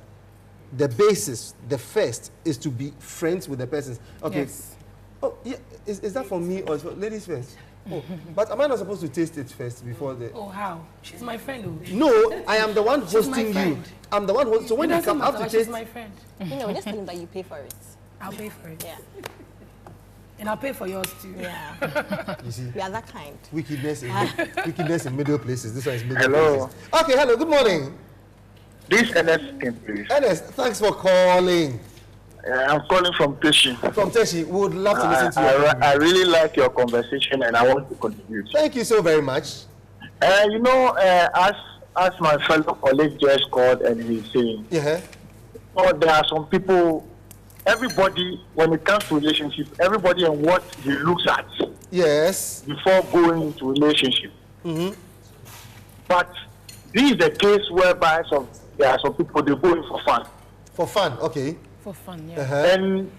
the basis, the first, is to be friends with the person. Okay. Yes. Oh, yeah. Is that for me or is for ladies first? Oh, but am I not supposed to taste it first before the... Oh, how? She's my friend. Oh. No, I am the one hosting you. friend. I'm the one hosting. So when you come, I have to she's taste... my friend. You know, just tell him that you pay for it. I'll pay for it. Yeah. And I'll pay for yours too. Yeah. You see? We are that kind. Wickedness in middle places. This one is middle Hello. places. Okay, hello, good morning. This Ernest can please. Ernest, thanks for calling. I'm calling from Teshi. From Teshi, we would love to listen to you. I really like your conversation and I want to contribute. Thank you so very much. You know, as my fellow colleague just called and he's saying, oh, there are some people, everybody, when it comes to relationship, everybody and what he looks at before going into relationship. But this is the case whereby there are some people, they go in for fun. For fun, okay. For fun, yeah. And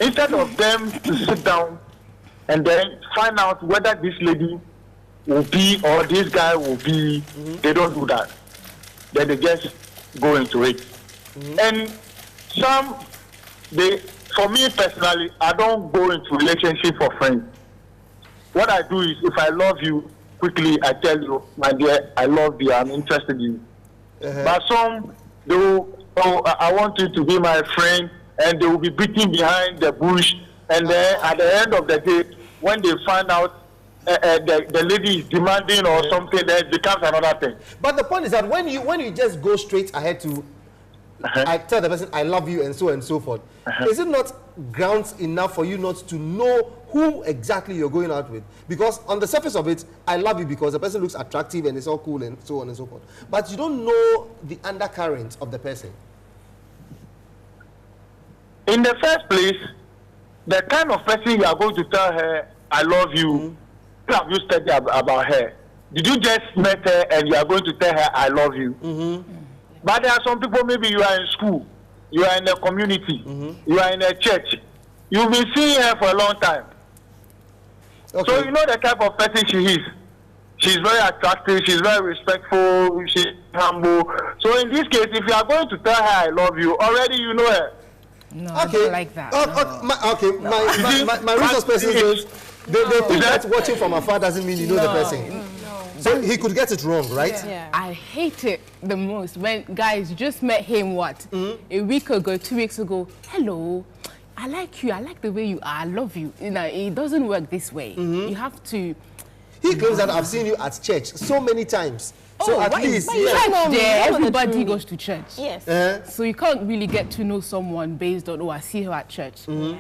instead of them to sit down and then find out whether this lady will be or this guy will be, they don't do that. Then they just go into it. And for me personally, I don't go into relationship for friends. What I do is, if I love you, quickly I tell you, my dear, I love you, I'm interested in you. But some, they will, I want you to be my friend, and they will be beating behind the bush, and then at the end of the day, when they find out the lady is demanding or something, then it becomes another thing. But the point is that when you just go straight ahead to I tell the person I love you and so forth, is it not grounds enough for you not to know who exactly you're going out with? Because on the surface of it, I love you because the person looks attractive and it's all cool and so on and so forth. But you don't know the undercurrent of the person. In the first place, the kind of person you are going to tell her, I love you, have you studied about her? Did you just met her and you are going to tell her, I love you? But there are some people, maybe you are in school, you are in a community, you are in a church. You've been seeing her for a long time. Okay. So you know the type of person she is. She's very attractive, she's very respectful, she's humble. So in this case, if you are going to tell her I love you, already you know her. No, I don't like that. My resource person says they think that watching from afar doesn't mean you know the person. So he could get it wrong, right? Yeah. I hate it the most when guys just met him, a week ago, 2 weeks ago. Hello, I like you. I like the way you are. I love you. You know, it doesn't work this way. You have to. He claims that I've seen you at church so many times. So at least, everybody goes to church. Yes. So you can't really get to know someone based on, I see her at church. You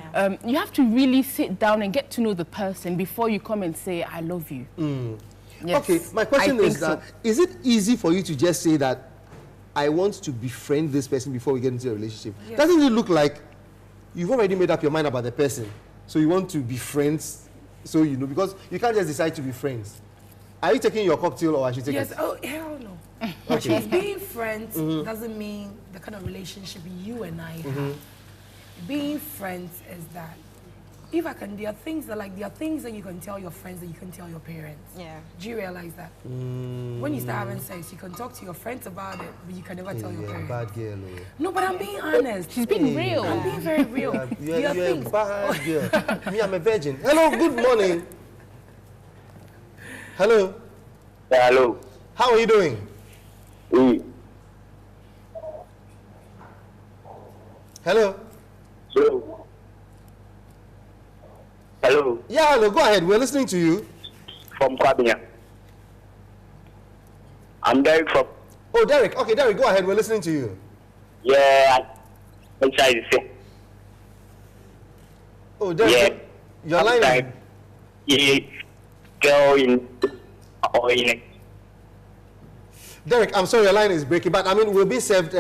have to really sit down and get to know the person before you come and say, I love you. Yes, okay, my question is that, is it easy for you to just say that I want to befriend this person before we get into a relationship? Yes. Doesn't it look like you've already made up your mind about the person, so you want to be friends, so you know, because you can't just decide to be friends. Are you taking your cocktail or I should take it? Yes, oh, hell no. Okay. Being friends doesn't mean the kind of relationship you and I have. Being friends is that there are things that you can tell your friends that you can tell your parents. Yeah. Do you realize that? When you start having sex, you can talk to your friends about it, but you can never tell your parents. Bad girl. No, but I'm being honest. She's being real. I'm being very real. You're a bad girl. Me, I'm a virgin. Hello, good morning. Hello. Yeah, hello. How are you doing? Hello. Hello. Yeah, hello. Go ahead. We're listening to you. From Kwabia. I'm Derek from. Oh, Derek. Okay, Derek, go ahead. We're listening to you. Yeah, I'm trying to say. Oh, Derek. Yeah. Your line. Yeah. Girl in. Derek, I'm sorry, your line is breaking, but I mean, we'll be served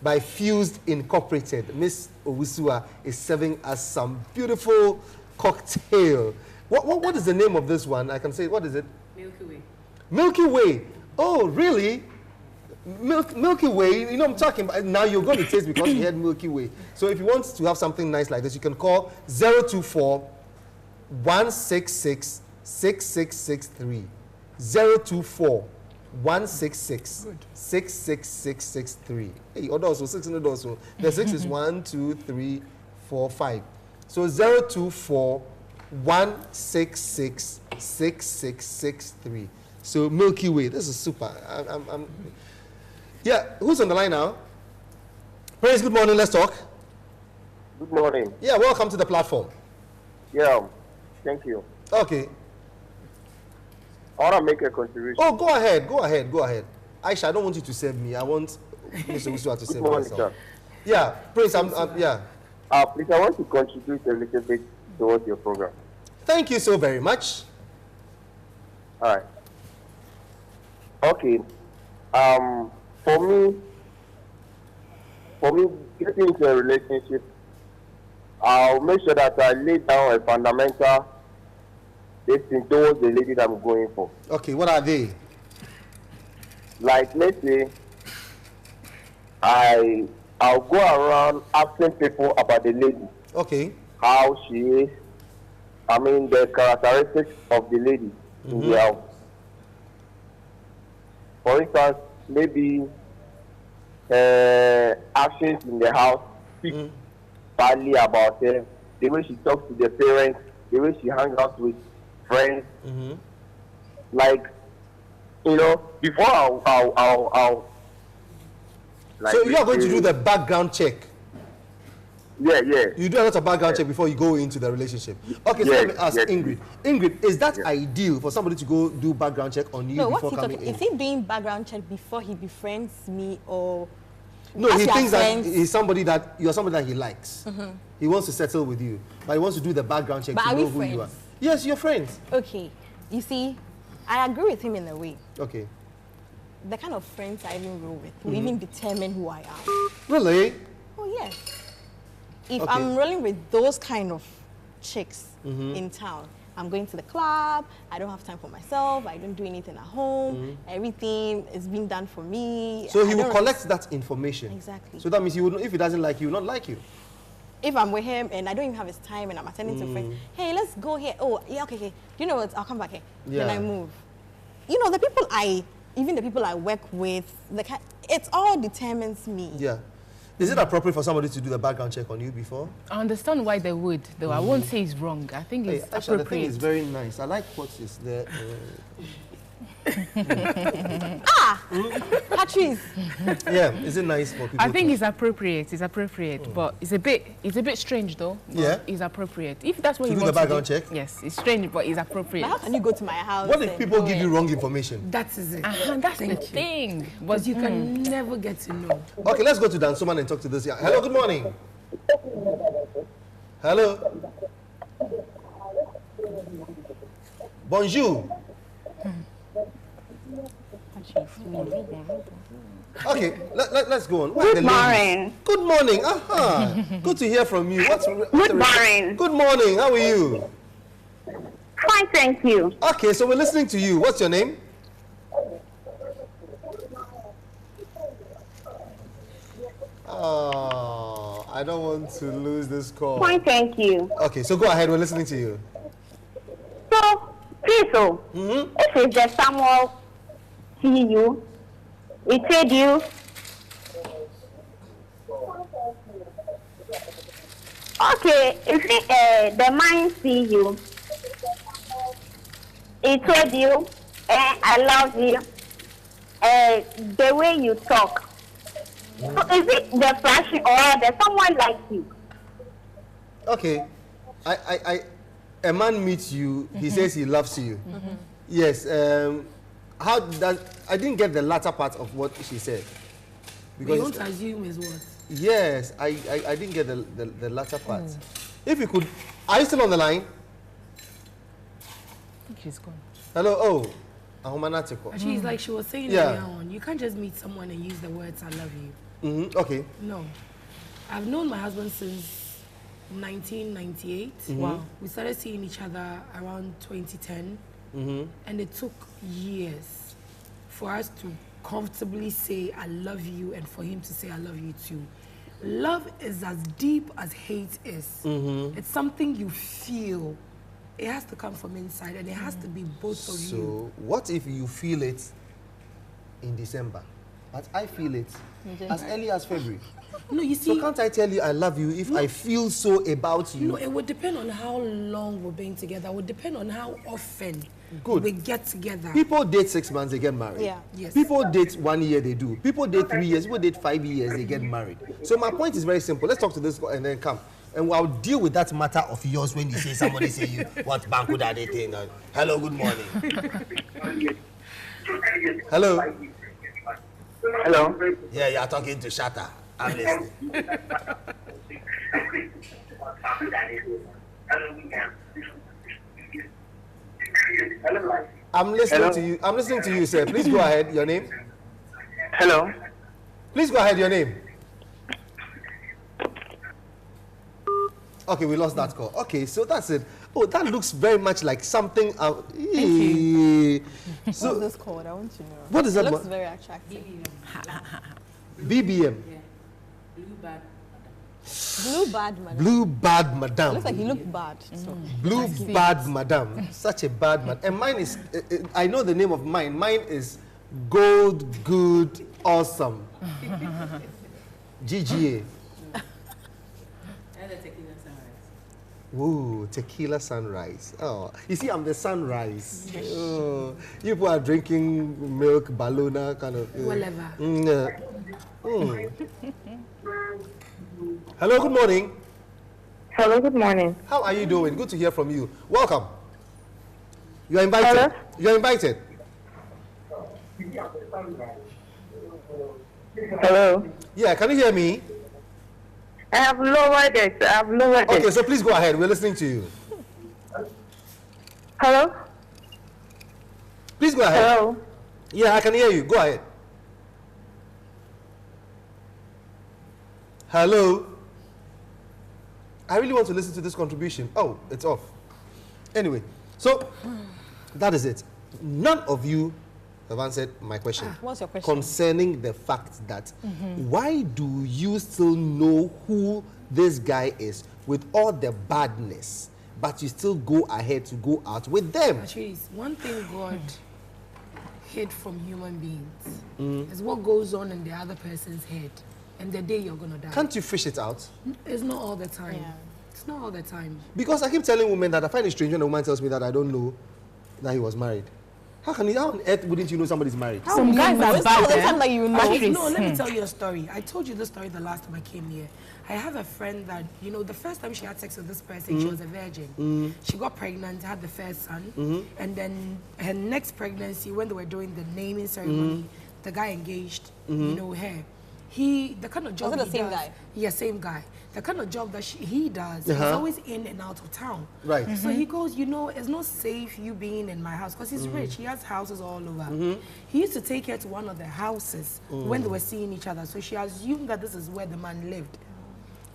by Fused Incorporated. Miss Owusua is serving us some beautiful cocktail. What is the name of this one? I can say, what is it? Milky Way. Milky Way. Oh, really? Milky Way, you know I'm talking about. Now you're going to taste because you had Milky Way. So if you want to have something nice like this, you can call 024 166 6663. 024 166 66663. Hey, also 600 also. The 6 is 1, 2, 3, 4, 5. So 024 166 6663. So Milky Way. This is super. Yeah, who's on the line now? Praise, good morning, let's talk. Good morning. Yeah, welcome to the platform. Yeah, thank you. Okay. I want to make a contribution. Oh, go ahead. Aisha, I don't want you to save me. I want Mr. Usua to save myself. Sir. Yeah, Prince, yeah. Please, I want to contribute a little bit towards your program. Thank you so very much. All right. Okay. For me, getting into a relationship, I'll make sure that I lay down a fundamental thing towards the lady that I'm going for. Okay, what are they? Like, let's say, I'll go around asking people about the lady. Okay. How she is. I mean, the characteristics of the lady in the house. For instance, maybe actions in the house speak badly about her, the way she talks to the parents, the way she hangs out with friends. Like, you know, before I'll like, so you are going to do the background check? Yeah. You do a lot of background check before you go into the relationship. Okay, so let me ask Ingrid. Ingrid, is that ideal for somebody to go do background check on you before coming in? Is he doing background check before he befriends me, or? No, he thinks that he's somebody that you're somebody that he likes. He wants to settle with you, but he wants to do the background check to know who you are. Yes, you're friends. Okay, you see, I agree with him in a way. Okay. The kind of friends I even roll with will even determine who I am. Really? Oh yes. If I'm rolling with those kind of chicks in town, I'm going to the club, I don't have time for myself, I don't do anything at home, everything is being done for me. So he will collect that information. Exactly. So that means he would, if he doesn't like you, he will not like you. If I'm with him and I don't even have his time and I'm attending to friends, hey, let's go here. Oh, yeah, okay. You know what? I'll come back here. Yeah. Then I move. You know, even the people I work with, it all determines me. Yeah. Is it appropriate for somebody to do the background check on you before? I understand why they would, though. I won't say it's wrong. I think it's appropriate. The thing is very nice. I like what is there. Patrice. Yeah, is it nice for people? I think it's appropriate. It's appropriate, but it's a bit strange, though. Yeah, it's appropriate. If that's what you want to do the background check. Yes, it's strange, but it's appropriate. But how can you go to my house? What if people give you wrong information? That is it. That's the thing. But you can never get to know. Okay, let's go to Dan Suman and talk to this. Hello, good morning. Hello. Bonjour. Okay, let's go on. Good morning. Good morning. Good to hear from you. Good morning. Good morning. How are you? Fine, thank you. Okay, so we're listening to you. What's your name? Oh, I don't want to lose this call. Fine, thank you. Okay, so go ahead. We're listening to you. So, please, if it's the Samuel see you, he told you, okay, if the man see you, he told you, I love you, the way you talk. So is it the flashing or there's someone like you? Okay, a man meets you, he says he loves you. Yes, how does, I didn't get the latter part of what she said. Because you don't assume is what? Yes, I didn't get the latter part. If you could, are you still on the line? I think she's gone. Hello, Actually, it's like she was saying earlier on. You can't just meet someone and use the words "I love you." Okay. No, I've known my husband since 1998. Wow. We started seeing each other around 2010, and it took years for us to comfortably say "I love you" and for him to say "I love you" too. Love is as deep as hate is. It's something you feel. It has to come from inside, and it has to be both of you. So, what if you feel it in December, but I feel it as early as February? No, you see. So can't I tell you I love you if I feel so about you? No, it would depend on how long we're being together. It would depend on how often we get together. People date 6 months, they get married. Yeah. Yes. People date 1 year, they do. People date 3 years. People date 5 years, they get married. So my point is very simple. Let's talk to this and then come. And I'll deal with that matter of yours when you say somebody say you, what bank would I think? Hello, good morning. Hello. Hello. Yeah, you're talking to Shatta. I'm listening. I'm listening to you. I'm listening to you, sir. Please go ahead. Your name? Hello. Please go ahead. Your name? Okay, we lost that call. Okay, so that's it. Oh, that looks very much like something. Thank you. So, what's this called? I want to know. What is that? It looks very attractive. BBM. Blue bad madam. Blue bad madam. It looks like you look bad. So. Blue bad madam. Such a bad man. And mine is, I know the name of mine. Mine is Gold Good Awesome. GGA. Ooh, tequila sunrise. Oh, you see, I'm the sunrise. Oh, you people are drinking milk, baluna, kind of. Whatever. Hello, good morning. Hello, good morning. How are you doing? Good to hear from you. Welcome. You are invited. Hello? You are invited. Hello. Yeah, can you hear me? I have lowered it. Okay, so please go ahead. We're listening to you. Hello? Please go ahead. Hello? Yeah, I can hear you. Go ahead. Hello? I really want to listen to this contribution. Oh, it's off. Anyway, so that is it. None of you have answered my question. What's your question? Concerning the fact that why do you still know who this guy is with all the badness, but you still go ahead to go out with them? Actually, one thing God hid from human beings is what goes on in the other person's head. And the day you're gonna die. Can't you fish it out? It's not all the time. Yeah. It's not all the time. Because I keep telling women that I find it strange when a woman tells me that I don't know that he was married. How on earth wouldn't you know somebody's married? Some guys are bad. The time that you know. No, let me tell you a story. I told you this story the last time I came here. I have a friend that, you know, the first time she had sex with this person, she was a virgin. She got pregnant, had the first son, and then her next pregnancy, when they were doing the naming ceremony, the guy engaged, you know, her. The kind of job was it the same guy? Yeah, same guy. The kind of job that he does, he's always in and out of town. Right. So he goes, you know, it's not safe you being in my house because he's rich. He has houses all over. He used to take her to one of the houses when they were seeing each other. So she assumed that this is where the man lived.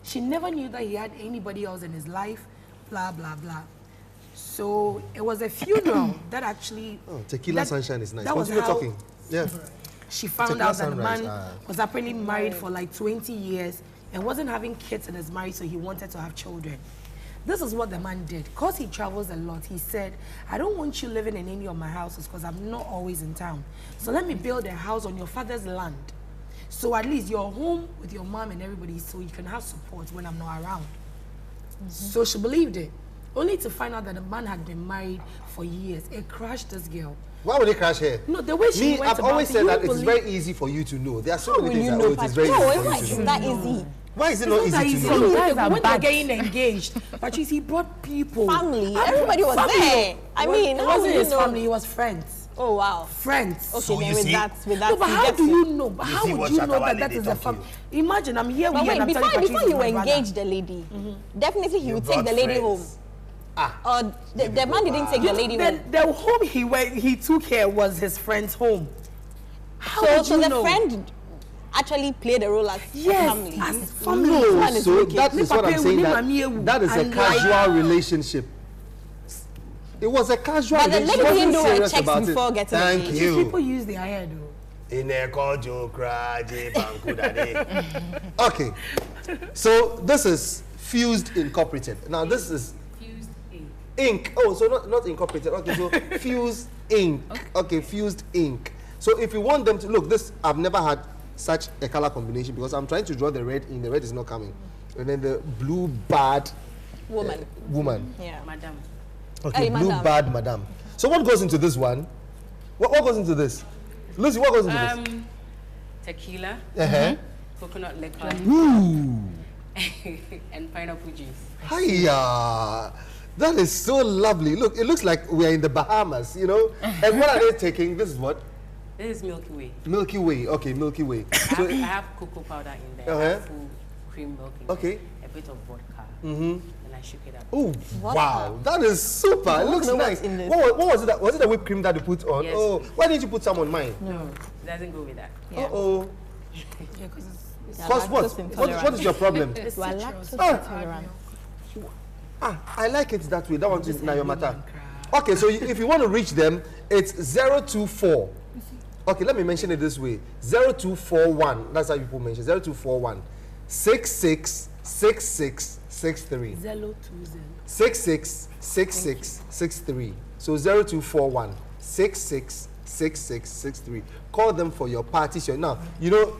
She never knew that he had anybody else in his life, blah, blah, blah. So it was a funeral that actually... Oh, tequila sunshine is nice. That was talking. Yeah. She found out that the man was apparently married for like 20 years and wasn't having kids in his marriage, so he wanted to have children. This is what the man did. Because he travels a lot, he said, I don't want you living in any of my houses because I'm not always in town. So let me build a house on your father's land. So at least you're home with your mom and everybody so you can have support when I'm not around. So she believed it, only to find out that the man had been married for years. It crushed this girl. Why would it crash here? No, the way she went I've always said that it's very easy for you to know. There are so many things that it is very easy for you to know. That easy. Why is it not easy to know? When they're getting engaged, but you see, he brought people. Family. Everybody was there. I mean, it wasn't his family, it was friends. Oh, wow. Friends. Okay, so then with that, no, but how do you know? But how would you know that is a family? Imagine, I'm here with you and I'm telling you. Before you engage the lady, definitely he would take the lady home. Or the man didn't take the lady home. The home he took her was his friend's home. So the friend actually played a role as family. As family. No, so that is what I'm saying. That is a casual relationship. It was a casual relationship. But the lady didn't do her checks before getting Thank engaged. you. People use their hair though. Okay, so this is Fused Incorporated. Now this is Fused Inc. Oh, so not Incorporated. Okay, so Fused Inc. Okay, Fused Inc. So if you want them to look, this I've never had such a color combination because I'm trying to draw the red in. The red is not coming, and then the blue bad woman. Yeah, madam. Okay, blue bad madam. So what goes into this one? What goes into this? Lucy, what goes into this? Tequila, coconut liquor, and pineapple juice. Hiya! That is so lovely. Look, it looks like we are in the Bahamas, you know? And what are they taking? This is what? This is Milky Way. Milky Way. Okay, Milky Way. I have cocoa powder in there. I have full cream milk in there. A bit of vodka. And I shook it up. Oh, wow. That is super. It looks nice. What was it? Was it the whipped cream that you put on? Yes. Oh, why didn't you put some on mine? No, it doesn't go with that. Yeah. Uh-oh. Yeah, because What is your problem? It's lactose intolerant. I like it that way. That one is now your matter. Okay, so if you want to reach them, it's 024. Okay, let me mention it this way. 0241. That's how people mention 0241 666663. 020. 666663. So 0241 666663. Call them for your party show. Now, you know,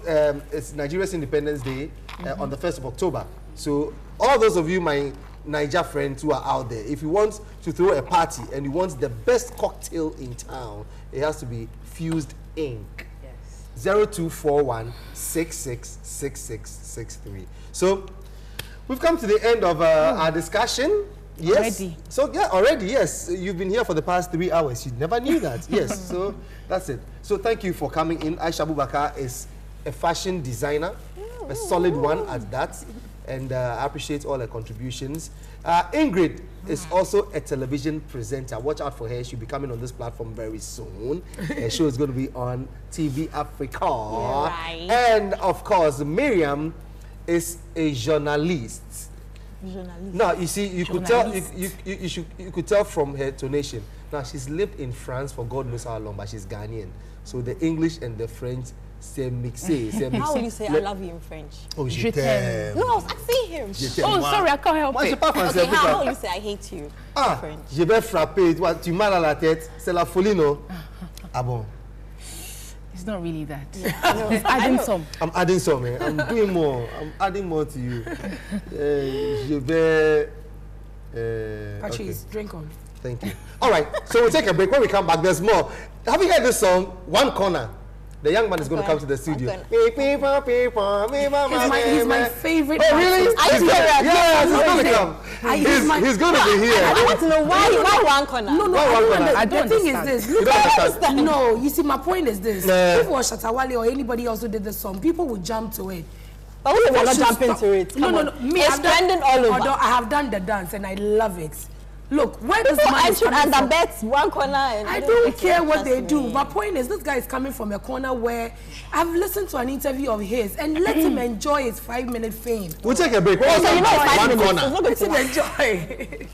it's Nigeria's Independence Day on the 1st of October. So all those of you, my Niger friends who are out there, if you want to throw a party and you want the best cocktail in town, it has to be Fused Inc. Yes. 0241 666663. So we've come to the end of our discussion. Yes. Already. So yeah, already, yes. You've been here for the past 3 hours. You never knew that. Yes. So that's it. So thank you for coming in. Aisha Abubakar is a fashion designer, a solid one at that. And I appreciate all her contributions. Ingrid is also a television presenter. Watch out for her. She'll be coming on this platform very soon. Her show is going to be on TV Africa. Yeah, right. And of course, Miriam is a journalist. Now, you see, you could tell you could tell from her tonation. Now, she's lived in France for God knows how long, but she's Ghanaian. So the English and the French say mixé. How will you say I love you in French? Oh, je t'aime. No, I was asking him. Oh, sorry, I can't help it. Okay, how will you say I hate you in French? Je vais frapper. Tu m'as dans la tête. C'est la folie, non? Ah bon? It's not really that. Yeah, no, adding some. I'm adding some, man. I'm doing more. I'm adding more to you. Je vais... Patrice, drink on. Thank you. All right, so we'll take a break. When we come back, there's more. Have you heard this song, One Corner? The young man is going to come to the studio. He's my favorite. Oh, really? Are you serious? Yes, he's going to come. He's going to be here. I want to know why One Corner? No, I don't the thing is this. Look, don't understand. No, you see, my point is this. If it was Shatawale or anybody else who did the song, people would jump to it. But we will not jump into it. No. Me, it's trending all over. I have done the dance and I love it. Look, where this man is coming from, bet One Corner. And I don't care what they do. My point is, this guy is coming from a corner where I've listened to an interview of his and let him enjoy his 5-minute fame. We'll take a break. So you know it's 5 minutes. One Corner. Let him enjoy.